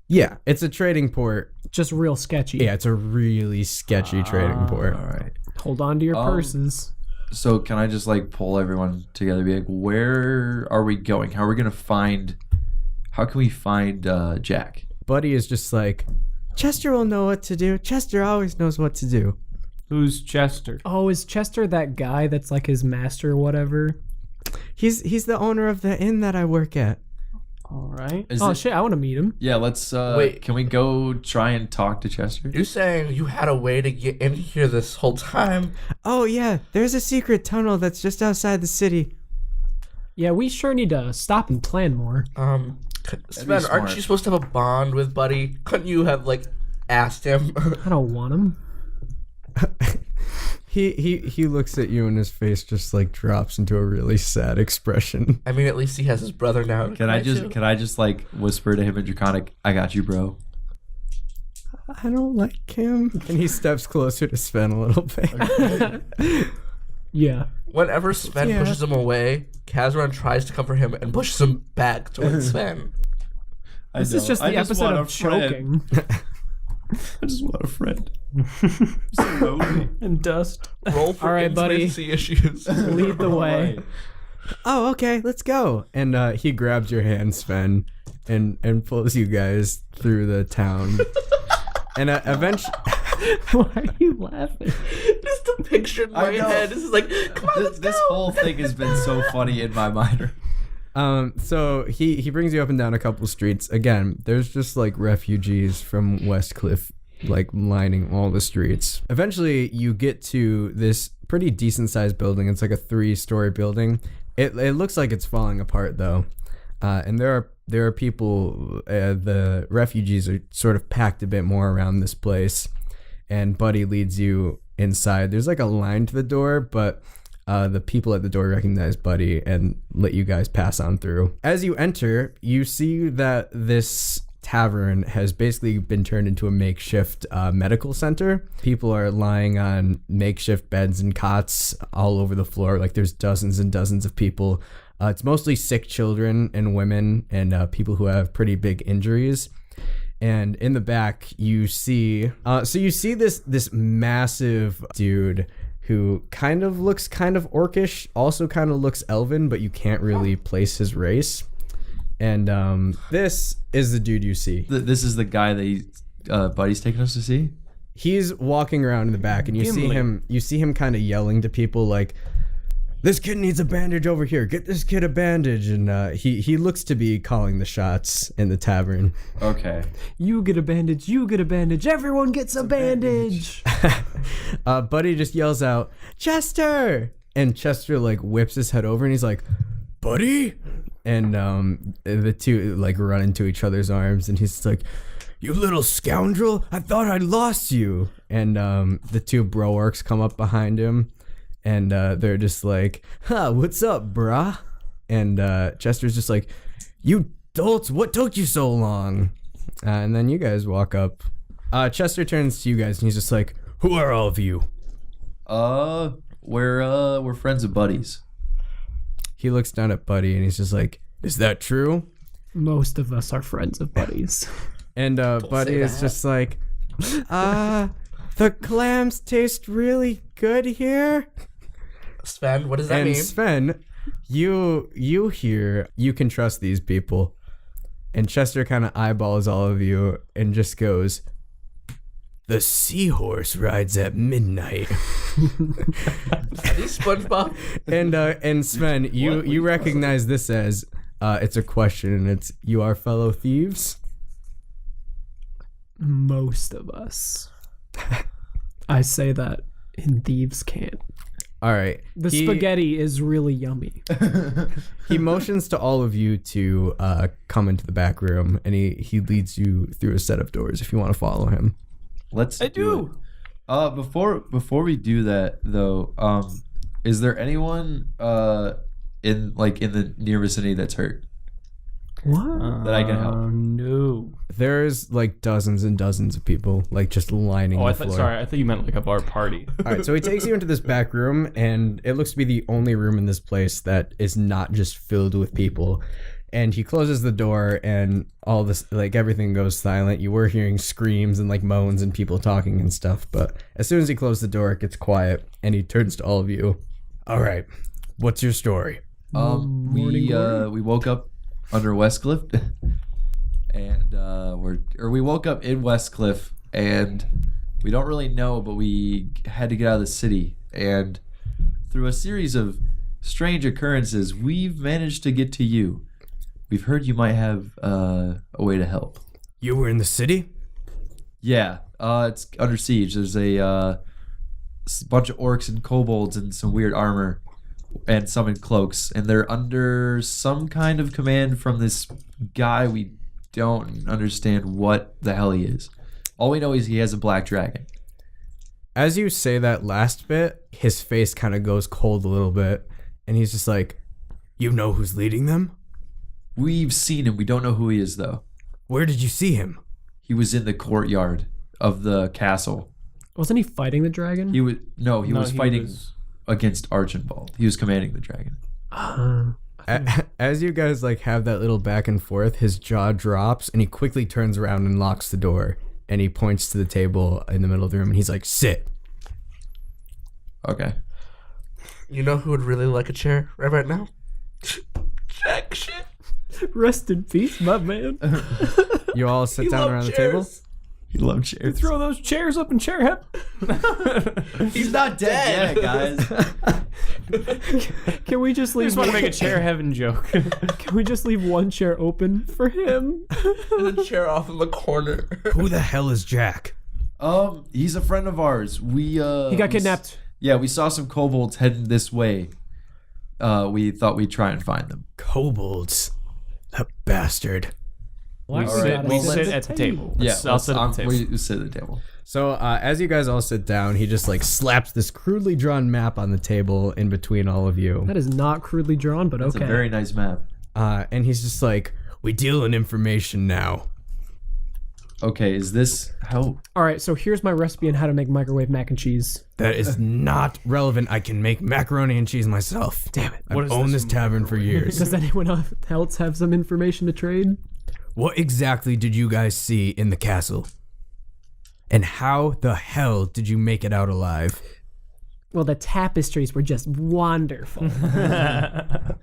Yeah, it's a trading port. Just real sketchy. Yeah, it's a really sketchy trading port. All right. Hold on to your purses. So can I just like pull everyone together and be like, where are we going? How can we find Jack? Buddy is just like, Chester will know what to do. Chester always knows what to do. Who's Chester? Oh, is Chester that guy that's like his master or whatever? He's the owner of the inn that I work at. All right. Shit, I want to meet him. Yeah, let's Wait. Can we go try and talk to Chester? You're saying you had a way to get in here this whole time? Oh yeah, there's a secret tunnel that's just outside the city. Yeah, we sure need to stop and plan more. Sven, aren't smart. you supposed to have a bond with Buddy? Couldn't you have like asked him? I don't want him. He looks at you and his face just like drops into a really sad expression. I mean, at least he has his brother now. Can I just like whisper to him in Draconic, I got you, bro? I don't like him. And he steps closer to Sven a little bit. Yeah. Whenever Sven Yeah. pushes him away, Kazran tries to comfort him and pushes him back towards Sven. This is just the episode of choking. I just want a friend. So lonely. And dust. Roll for All right, buddy. intimacy issues. Lead the way. Oh, okay, let's go. And he grabs your hand, Sven, and pulls you guys through the town. And eventually, Why are you laughing? Just a picture in my I know. head. This is like, come on, This whole thing has been so funny in my mind. so he brings you up and down a couple streets. Again, there's just like refugees from Westcliff like lining all the streets. Eventually, you get to this pretty decent sized building. It's like a 3-story building. It looks like it's falling apart though, and there are people. The refugees are sort of packed a bit more around this place, and Buddy leads you inside. There's like a line to the door, but the people at the door recognize Buddy and let you guys pass on through. As you enter, you see that this tavern has basically been turned into a makeshift medical center. People are lying on makeshift beds and cots all over the floor. Like there's dozens and dozens of people. It's mostly sick children and women and people who have pretty big injuries. And in the back, you see this massive dude who kind of looks kind of orcish, also kind of looks elven, but you can't really place his race. And this is the dude you see. This is the guy that Buddy's taking us to see? he's walking around in the back, and you see him kind of yelling to people like, "This kid needs a bandage over here. Get this kid a bandage." And he looks to be calling the shots in the tavern. Okay. You get a bandage. You get a bandage. Everyone gets a bandage. Buddy just yells out, "Chester!" And Chester like whips his head over, and he's like, "Buddy!" And the two like run into each other's arms, and he's like, "You little scoundrel! I thought I'd lost you." And the two bro orcs come up behind him, and they're just like, "Huh, what's up, brah?" And Chester's just like, "You dolts, what took you so long?" And then you guys walk up. Chester turns to you guys, and he's just like, "Who are all of you?" We're friends of buddies. He looks down at Buddy, and he's just like, "Is that true?" Most of us are friends of buddies. And Buddy is just like, the clams taste really good here." Sven, what does that And mean? Sven, you hear, you can trust these people. And Chester kind of eyeballs all of you and just goes, "The seahorse rides at midnight." Are these SpongeBob? And Sven, you recognize this as it's a question, and it's, "You are fellow thieves?" Most of us. I say that in thieves' camp. All right. The spaghetti is really yummy. He motions to all of you to come into the back room, and he leads you through a set of doors if you want to follow him. Let's do it. Before we do that though, is there anyone in the near vicinity that's hurt What? that I can help? No. There's like dozens and dozens of people like just lining the floor. Sorry, I thought you meant like of our party. All right, so he takes you into this back room, and it looks to be the only room in this place that is not just filled with people. And he closes the door, and all this, like, everything goes silent. You were hearing screams and like moans and people talking and stuff, but as soon as he closed the door, it gets quiet, and he turns to all of you. "All right, what's your story?" We woke up under Westcliff, and we woke up in Westcliff, and we don't really know, but we had to get out of the city, and through a series of strange occurrences, we've managed to get to you. We've heard you might have a way to help. You were in the city? Yeah, it's under siege. There's a bunch of orcs and kobolds and some weird armor, and some in cloaks, and they're under some kind of command from this guy. We don't understand what the hell he is. All we know is he has a black dragon. As you say that last bit, his face kind of goes cold a little bit, and he's just like, "You know who's leading them?" We've seen him. We don't know who he is, though. "Where did you see him?" He was in the courtyard of the castle. Wasn't he fighting the dragon? He was fighting against Archinbald. He was commanding the dragon. As you guys like have that little back and forth, his jaw drops, and he quickly turns around and locks the door, and he points to the table in the middle of the room, and he's like, "Sit." Okay. You know who would really like a chair right now? Jack shit. Rest in peace, my man. You all sit down around the table? He loved chairs. Throw those chairs up and chair him. He's not dead yet, guys. Can we just I leave? just want to make a chair heaven joke. Can we just leave one chair open for him? And a chair off in the corner. Who the hell is Jack? He's a friend of ours. He got kidnapped. Yeah, we saw some kobolds heading this way. We thought we'd try and find them. Kobolds. That bastard. We Alright, sit at the table. I'll sit at the table. We sit at the table. So as you guys all sit down, he just like slaps this crudely drawn map on the table in between all of you. That is not crudely drawn, but It's okay. a very nice map. And he's just like, "We deal in information now." Okay, is this how? All right, so here's my recipe on how to make microwave mac and cheese. That is not relevant. I can make macaroni and cheese myself. Damn it. I've owned this tavern for years. Does anyone else have some information to trade? What exactly did you guys see in the castle? And how the hell did you make it out alive? Well, the tapestries were just wonderful.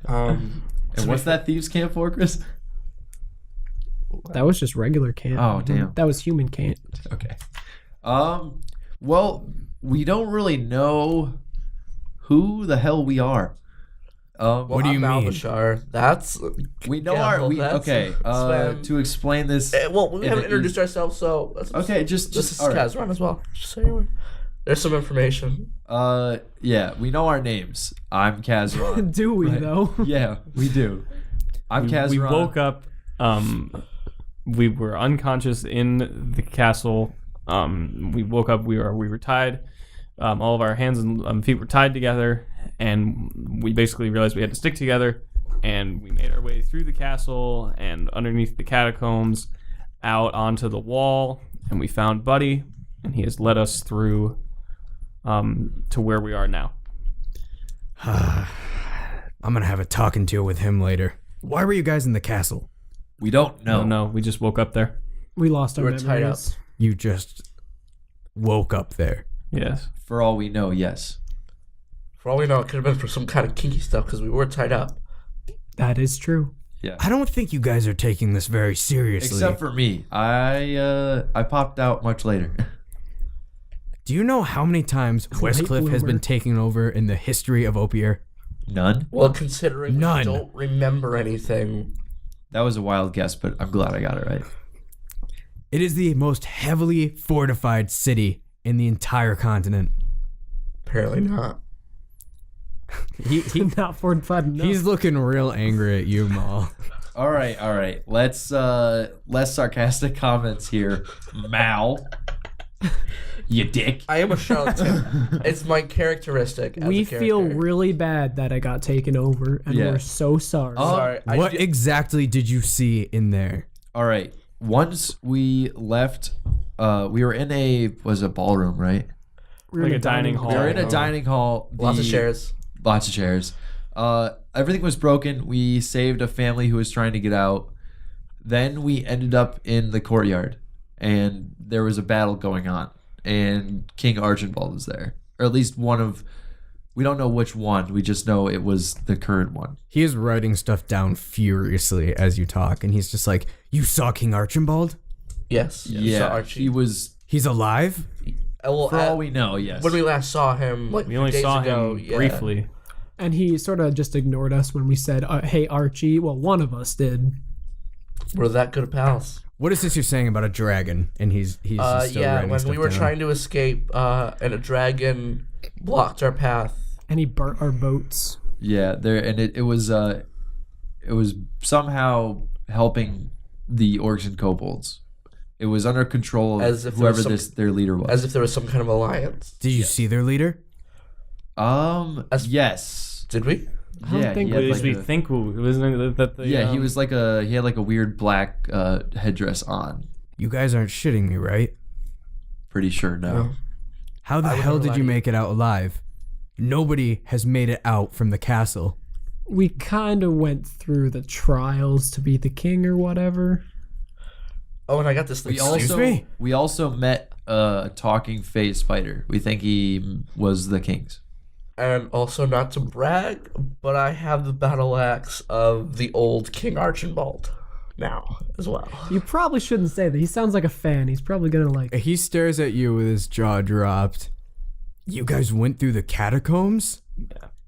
And what's that thieves' camp for, Chris? That was just regular camp. Oh, damn. That was human camp. Okay. Well, we don't really know who the hell we are. What do you mean? Malbashar. That's We know Yeah, our well, we that's- okay. Sven. To explain this, well, we in haven't a- introduced ourselves, so Okay, just this is all right. Kazran as well. Just so you're aware. There's some information. Yeah, we know our names. I'm Kazran. Do we, though? Yeah, we do. I'm Kazran. We woke up. We were unconscious in the castle. We woke up. We were tied. All of our hands and feet were tied together, and we basically realized we had to stick together. And we made our way through the castle and underneath the catacombs, out onto the wall, and we found Buddy, and he has led us through to where we are now. I'm gonna have a talking to with him later. Why were you guys in the castle? We don't know. No, we just woke up there. We lost our We're tied up. memories. You just woke up there. Yes. For all we know, yes. For all we know, it could have been for some kind of kinky stuff because we were tied up. That is true. Yeah. I don't think you guys are taking this very seriously. Except for me. I popped out much later. Do you know how many times Westcliff has been bloomer. taken over in the history of Opier? None. Well, considering None. we don't remember anything, That was a wild guess, but I'm glad I got it right. It is the most heavily fortified city in the entire continent. apparently not. Not fortified enough. He's looking real angry at you, Maul. All right. Let's less sarcastic comments here. Mal. You dick. I am a charlatan. It's my characteristic. As we a feel character. really bad that I got taken over, and Yeah. we're so sorry. Sorry. What exactly did you see in there? All right. Once we left, we were in a ballroom, right? We're Like in a dining hall. We were in a dining hall. Lots of chairs. Lots of chairs. Everything was broken. We saved a family who was trying to get out. Then we ended up in the courtyard, and there was a battle going on. And King Archinbald was there, or at least one of. We don't know which one. We just know it was the current one. He is writing stuff down furiously as you talk, and he's just like, "You saw King Archinbald? Yes. Yeah, So Archie. he was. He's alive?" Well, For all we know, yes. when we last saw him, like We only days saw ago, him yeah. briefly. And he sort of just ignored us when we said, "Hey, Archie." Well, one of us did. We're that good of pals. What is this you're saying about a dragon? And he's just still Yeah, writing when stuff we were down. trying to escape, and a dragon blocked our path. And he burnt our boats. Yeah, there, and it was somehow helping the orcs and kobolds. It was under control of As if there was whoever some- their leader was. As if there was some kind of alliance. Did you see their leader? Yes. Did we? I don't Yeah, think he At had least like we a- think wasn't that the yeah, he was like he had like a weird black headdress on. You guys aren't shitting me, right? Pretty sure no. How the I would hell never did lie you to you. make it out alive? Nobody has made it out from the castle. We kind of went through the trials to be the king or whatever. Oh, and I got this. We Excuse also me? we also met a talking phase spider. We think he was the king's. And also, not to brag, but I have the battle axe of the old King Archinbald now as well. You probably shouldn't say that. He sounds like a fan. He's probably gonna like. He stares at you with his jaw dropped. You guys went through the catacombs?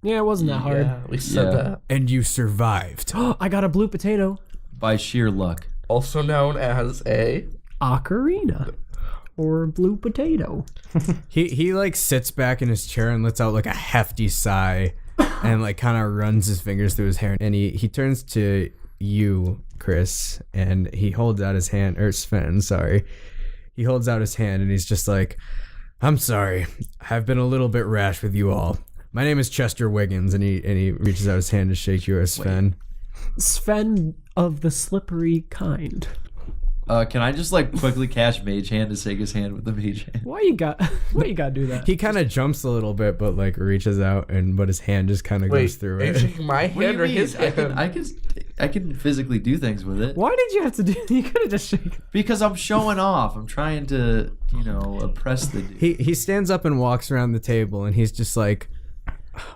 Yeah, it wasn't that hard. Yeah, we said Yeah. that. And you survived. I got a blue potato. By sheer luck. Also known as a. Ocarina. Or blue potato. He like sits back in his chair and lets out like a hefty sigh and like kind of runs his fingers through his hair. And he turns to you, Chris, and he holds out his hand, or Sven, sorry. He holds out his hand and he's just like, "I'm sorry. I've been a little bit rash with you all. My name is Chester Wiggins," and he reaches out his hand to shake yours, Sven. Sven of the slippery kind. Can I just like quickly cast Mage Hand to shake his hand with the Mage Hand? Why you got do that? He kind of jumps a little bit, but like reaches out, but his hand just kind of Wait, goes through are you it. shaking my What do hand you or mean? his hand? I can physically do things with it. Why did you have to do? You could have just shaken. Because I'm showing off. I'm trying to, oppress the dude. He stands up and walks around the table, and he's just like,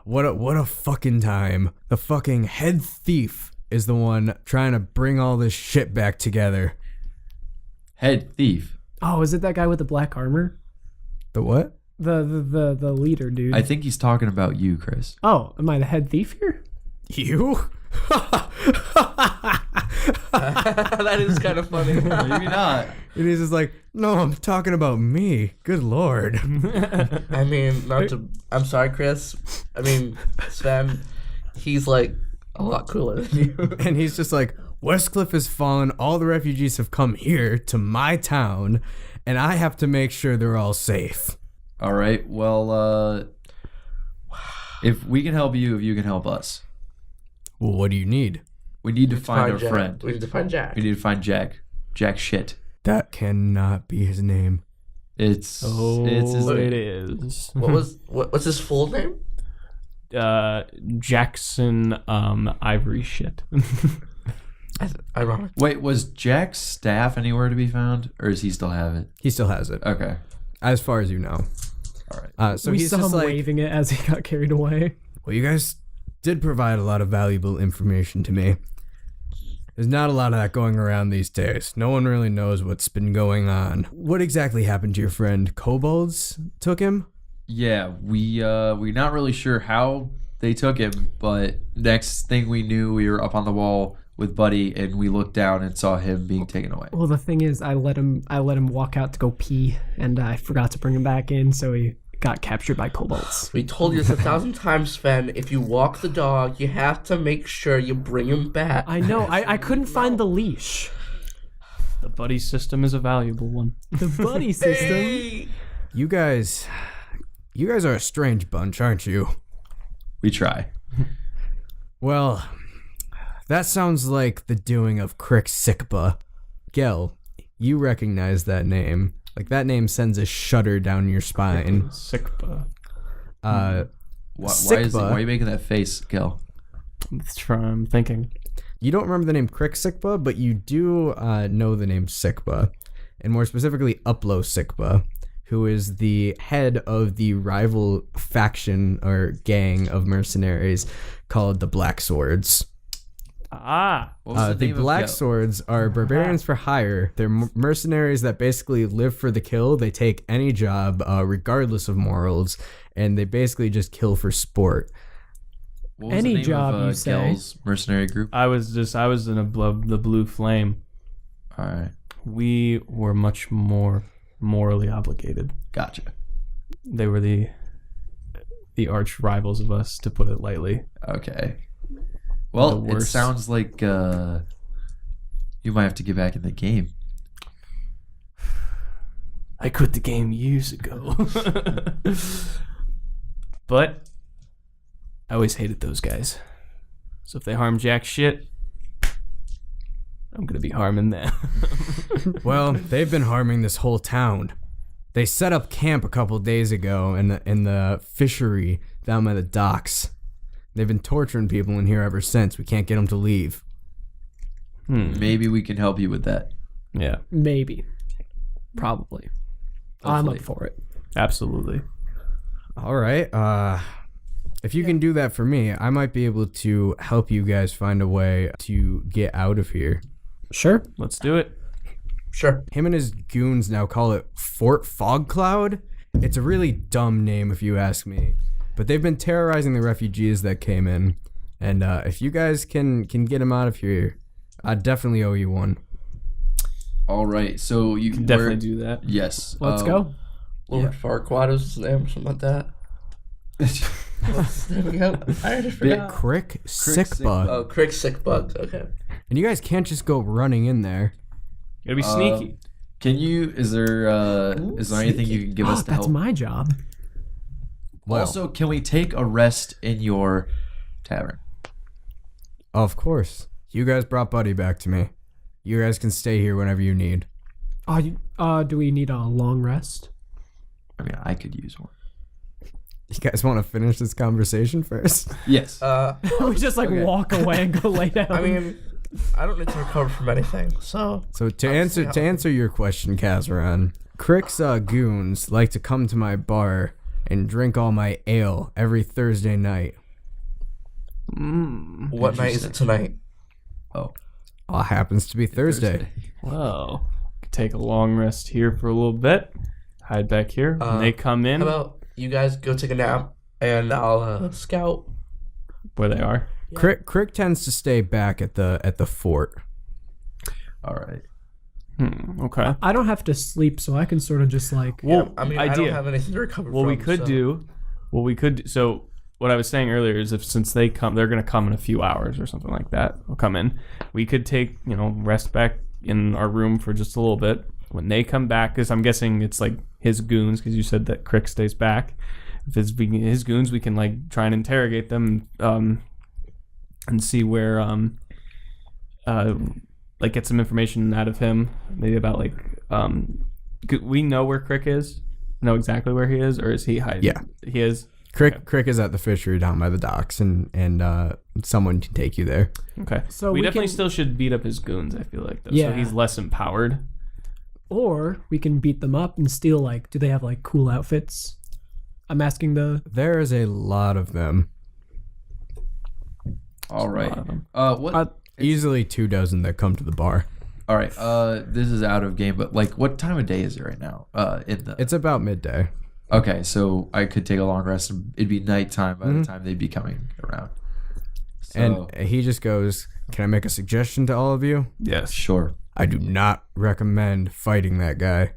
what a fucking time. The fucking head thief is the one trying to bring all this shit back together. Head thief. Oh, is it that guy with the black armor? The what? The leader, dude. I think he's talking about you, Chris. Oh, am I the head thief here? You? That is kind of funny. Maybe not. And he's just like, no, I'm talking about me. Good Lord. I mean, I'm sorry, Chris. I mean, Sven, he's like a lot cooler than you. And he's just like, Westcliff has fallen. All the refugees have come here to my town, and I have to make sure they're all safe. All right. Well, if we can help you, if you can help us. Well, what do you need? We need to find our Jack. friend. We need to find Jack. We need to find Jack. Jack shit. That cannot be his name. It's his it is. What's his full name? Jackson Ivory shit. Ironic. Wait, was Jack's staff anywhere to be found, or does he still have it? He still has it, Okay. as far as you know. All right. So we he's saw just him like, waving it as he got carried away. well, you guys did provide a lot of valuable information to me. There's not a lot of that going around these days. No one really knows what's been going on. What exactly happened to your friend? Kobolds took him? Yeah, we're not really sure how they took him, but next thing we knew, we were up on the wall with Buddy, and we looked down and saw him being taken away. Well, the thing is, I let him walk out to go pee, and I forgot to bring him back in, so he got captured by kobolds. We told you this 1,000 times, Sven. If you walk the dog, you have to make sure you bring him back. I know. I couldn't find the leash. The buddy system is a valuable one. The buddy system. Hey! You guys are a strange bunch, aren't you? We try. Well, that sounds like the doing of Crick Sikba. Gel, you recognize that name. Like, that name sends a shudder down your spine. Sickba. Why are you making that face, Gil? I'm thinking. You don't remember the name Crick Sikba, but you do know the name Sikba. And more specifically, Uplo Sikba, who is the head of the rival faction or gang of mercenaries called the Black Swords. Ah. What was The name of Black Gil? Swords are barbarians for hire. They're mercenaries that basically live for the kill. They take any job, regardless of morals, and they basically just kill for sport. What was Any the name job, of, you say? Gil's mercenary group? I was in the blue flame. All right. We were much more morally obligated. Gotcha. They were the arch rivals of us, to put it lightly. Okay. Well, The it worst. sounds like you might have to get back in the game. I quit the game years ago. But I always hated those guys. So if they harm jack shit, I'm gonna be harming them. Well, they've been harming this whole town. They set up camp a couple days ago in the fishery down by the docks. They've been torturing people in here ever since. We can't get them to leave. Maybe we can help you with that. Yeah, Maybe. Probably. I'm up for it. absolutely. All right. If you can do that for me, I might be able to help you guys find a way to get out of here. Sure. Let's do it. Sure. Him and his goons now call it Fort Fogcloud. It's a really dumb name if you ask me. But they've been terrorizing the refugees that came in. And if you guys can get them out of here, I definitely owe you one. All right. So you can Definitely do that. Yes. Let's go. Lord Farquaad is his name, something like that. What's his name again? I already forgot. Crick Sickbug. Oh, Crick Sick Bugs. Okay. And you guys can't just go running in there. Gotta be sneaky. Can you? Is there anything you can give us to That's help? my job. Well, Also, can we take a rest in your tavern? of course. You guys brought Buddy back to me. You guys can stay here whenever you need. Do we need a long rest? I mean, I could use one. You guys want to finish this conversation first? Yes. We just walk away and go lay down. I mean, I don't need to recover from anything, so. So to answer your question, Kazaran, Crick's goons like to come to my bar and drink all my ale every Thursday night. What night is it tonight? Oh. All happens to be Thursday. Well, could take a long rest here for a little bit. hide back here. When they come in, How about you guys go take a nap and I'll scout. where they are. Yeah. Crick tends to stay back at the fort. All right. Okay. I don't have to sleep, so I can sort of just like. Well, I mean, I don't have anything to recover What from. we could do. So what I was saying earlier is since they come, they're going to come in a few hours or something like that. They'll come in. We could take, rest back in our room for just a little bit. When they come back, because I'm guessing it's like his goons, because you said that Crick stays back. If it's his goons, we can like try and interrogate them and see where like get some information out of him, maybe about like we know where Crick is, know exactly where he is, or is he hiding? Yeah, he is. Crick is at the fishery down by the docks, and someone can take you there. Okay, So we we definitely can- still should beat up his goons. I feel like, though, so Yeah. he's less empowered. Or we can beat them up and steal, like, do they have, like, cool outfits? I'm asking There is a lot of them. All right. lot of them. What? Easily 24 that come to the bar. All right. This is out of game, but like, what time of day is it right now? It's about midday. Okay, so I could take a long rest. And it'd be nighttime by the time they'd be coming around. So, And he just goes, "Can I make a suggestion to all of you? Yes. sure. I do not recommend fighting that guy.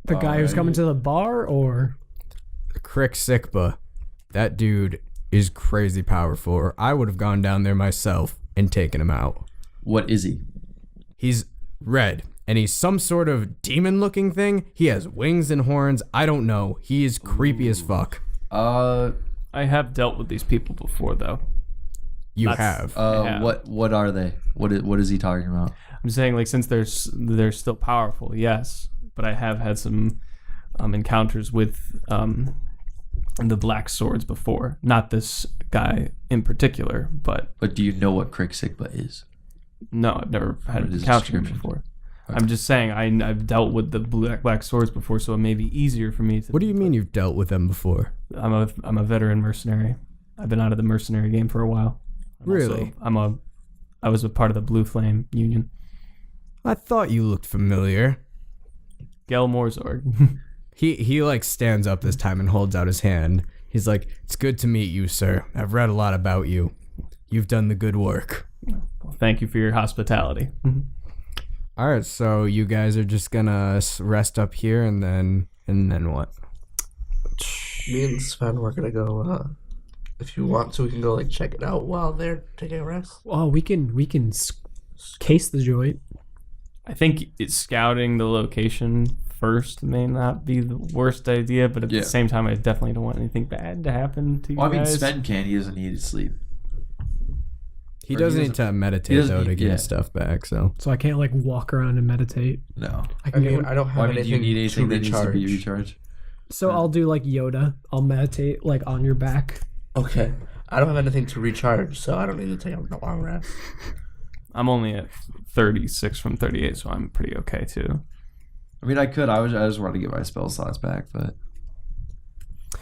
the guy who's coming to the bar, or. Crick Sikba. That dude is crazy powerful. Or I would have gone down there myself and taken him out. What is he? He's red, and he's some sort of demon-looking thing. He has wings and horns. I don't know. He is creepy as fuck. I have dealt with these people before, though. You That's- have. Yeah. What are they? What is he talking about? I'm saying, like, since they're still powerful, yes, but I have had some encounters with the black swords before. Not this guy in particular, but But do you know what Crick Sigma is? no, I've never had What an is encounter description? before. I'm just saying I've dealt with the black swords before, so it may be easier for me to. What do you mean you've dealt with them before? I'm a veteran mercenary. I've been out of the mercenary game for a while. Really? I was a part of the Blue Flame Union. I thought you looked familiar. Gel Morzorg. He like stands up this time and holds out his hand. He's like, "It's good to meet you, sir. I've read a lot about you. You've done the good work." Well, thank you for your hospitality. All right, so you guys are just gonna rest up here, and then what? Me and Sven, we're gonna go. If you want to, we can go like check it out while they're taking a rest. Oh, we can case the joint. I think scouting the location first may not be the worst idea, but at Yeah. the same time, I definitely don't want anything bad to happen to you Well, I mean, guys. Sven can. He doesn't need to sleep. He Or doesn't he need to he meditate doesn't though to need- get yeah. his stuff back. So So I can't like walk around and meditate. No. I I can mean, get I don't have Well, I mean, do you anything, need anything to that needs to be recharge. recharged? So I'll do like Yoda. I'll meditate like on your back. Okay. I don't have anything to recharge, so I don't need to take a long rest. I'm only at 36 from 38, so I'm pretty okay too. I mean, I could. I just wanted to get my spell slots back, but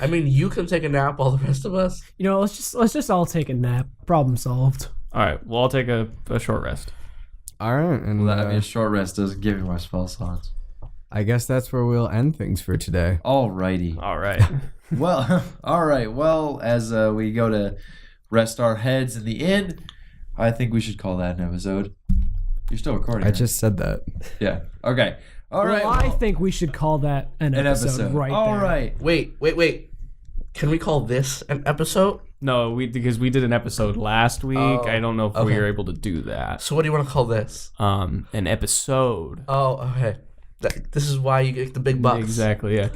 I mean, you can take a nap while the rest of us. You know, let's just all take a nap. Problem solved. All right, well, I'll take a short rest. all right, and I mean, a short rest doesn't give me my spell slots. I guess that's where we'll end things for today. Alrighty. All right. Well, all right. Well, as we go to rest our heads in the inn, I think we should call that an episode. You're still recording. I right? just said that. Yeah. Okay. All right. Well, I think we should call that an episode right All there. right. Wait. Can we call this an episode? No, because we did an episode last week. Oh, I don't know if we okay. were able to do that. So what do you want to call this? An episode. Oh, okay. This is why you get the big bucks. Exactly. Yeah.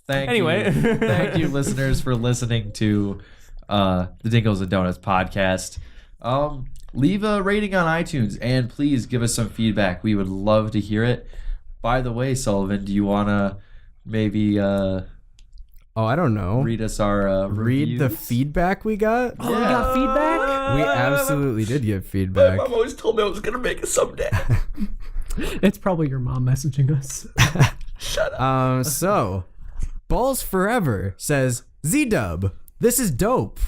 Anyway, thank you, listeners, for listening to the Dingles and Donuts podcast. Leave a rating on iTunes and please give us some feedback. We would love to hear it. By the way, Sullivan, do you want to maybe Oh, I don't know. read us our Read the reviews? feedback we got. Oh, we got feedback? We absolutely did get feedback. My mom always told me I was gonna make it someday. It's probably your mom messaging us. Shut up. So Balls Forever says, Z-Dub, this is dope.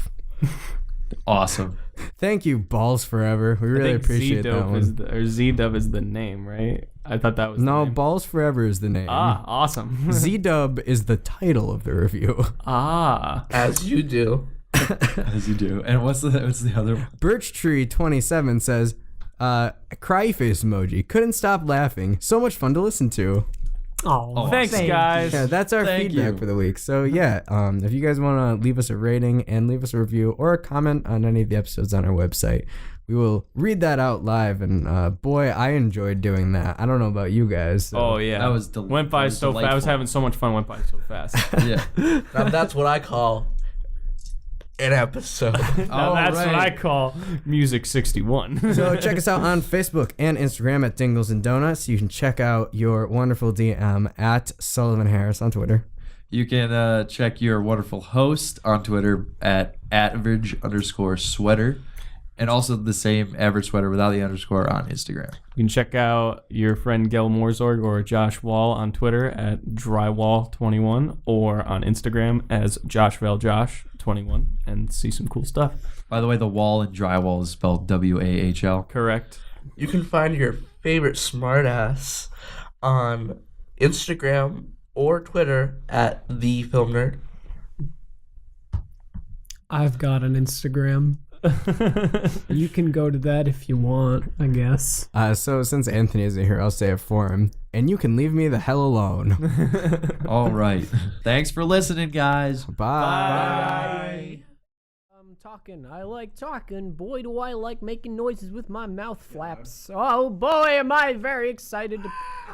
Awesome. Thank you, Balls Forever. We really appreciate that one. Z-Dub is the name, right? I thought that was the name. Balls Forever is the name. Ah, awesome. Z-Dub is the title of the review. Ah. As you do. As you do. And what's the other one? Birchtree27 says, cry face emoji. Couldn't stop laughing. So much fun to listen to. Oh, thanks, guys. Yeah, that's our feedback for the week. So yeah, if you guys want to leave us a rating and leave us a review or a comment on any of the episodes on our website, we will read that out live. And boy, I enjoyed doing that. I don't know about you guys. So. Oh yeah, that was went by so fast. I was having so much fun. Went by so fast. Yeah. Now that's what I call an episode. Now that's what I call Music 61. So check us out on Facebook and Instagram at Dingles and Donuts. You can check out your wonderful DM at Sullivan Harris on Twitter. You can check your wonderful host on Twitter at average_sweater. And also the same average sweater without the underscore on Instagram. You can check out your friend Gel Morzorg or Josh Wall on Twitter at Drywall21 or on Instagram as JoshValeJosh21 and see some cool stuff. By the way, the wall in drywall is spelled W-A-H-L. Correct. You can find your favorite smartass on Instagram or Twitter at TheFilmNerd. I've got an Instagram. You can go to that if you want, I guess. So since Anthony isn't here, I'll say it for him. And you can leave me the hell alone. All right. Thanks for listening, guys. Bye. I'm talking. I like talking. Boy, do I like making noises with my mouth flaps. Oh, boy, am I very excited.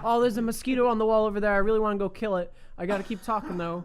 Oh, there's a mosquito on the wall over there. I really want to go kill it. I got to keep talking, though.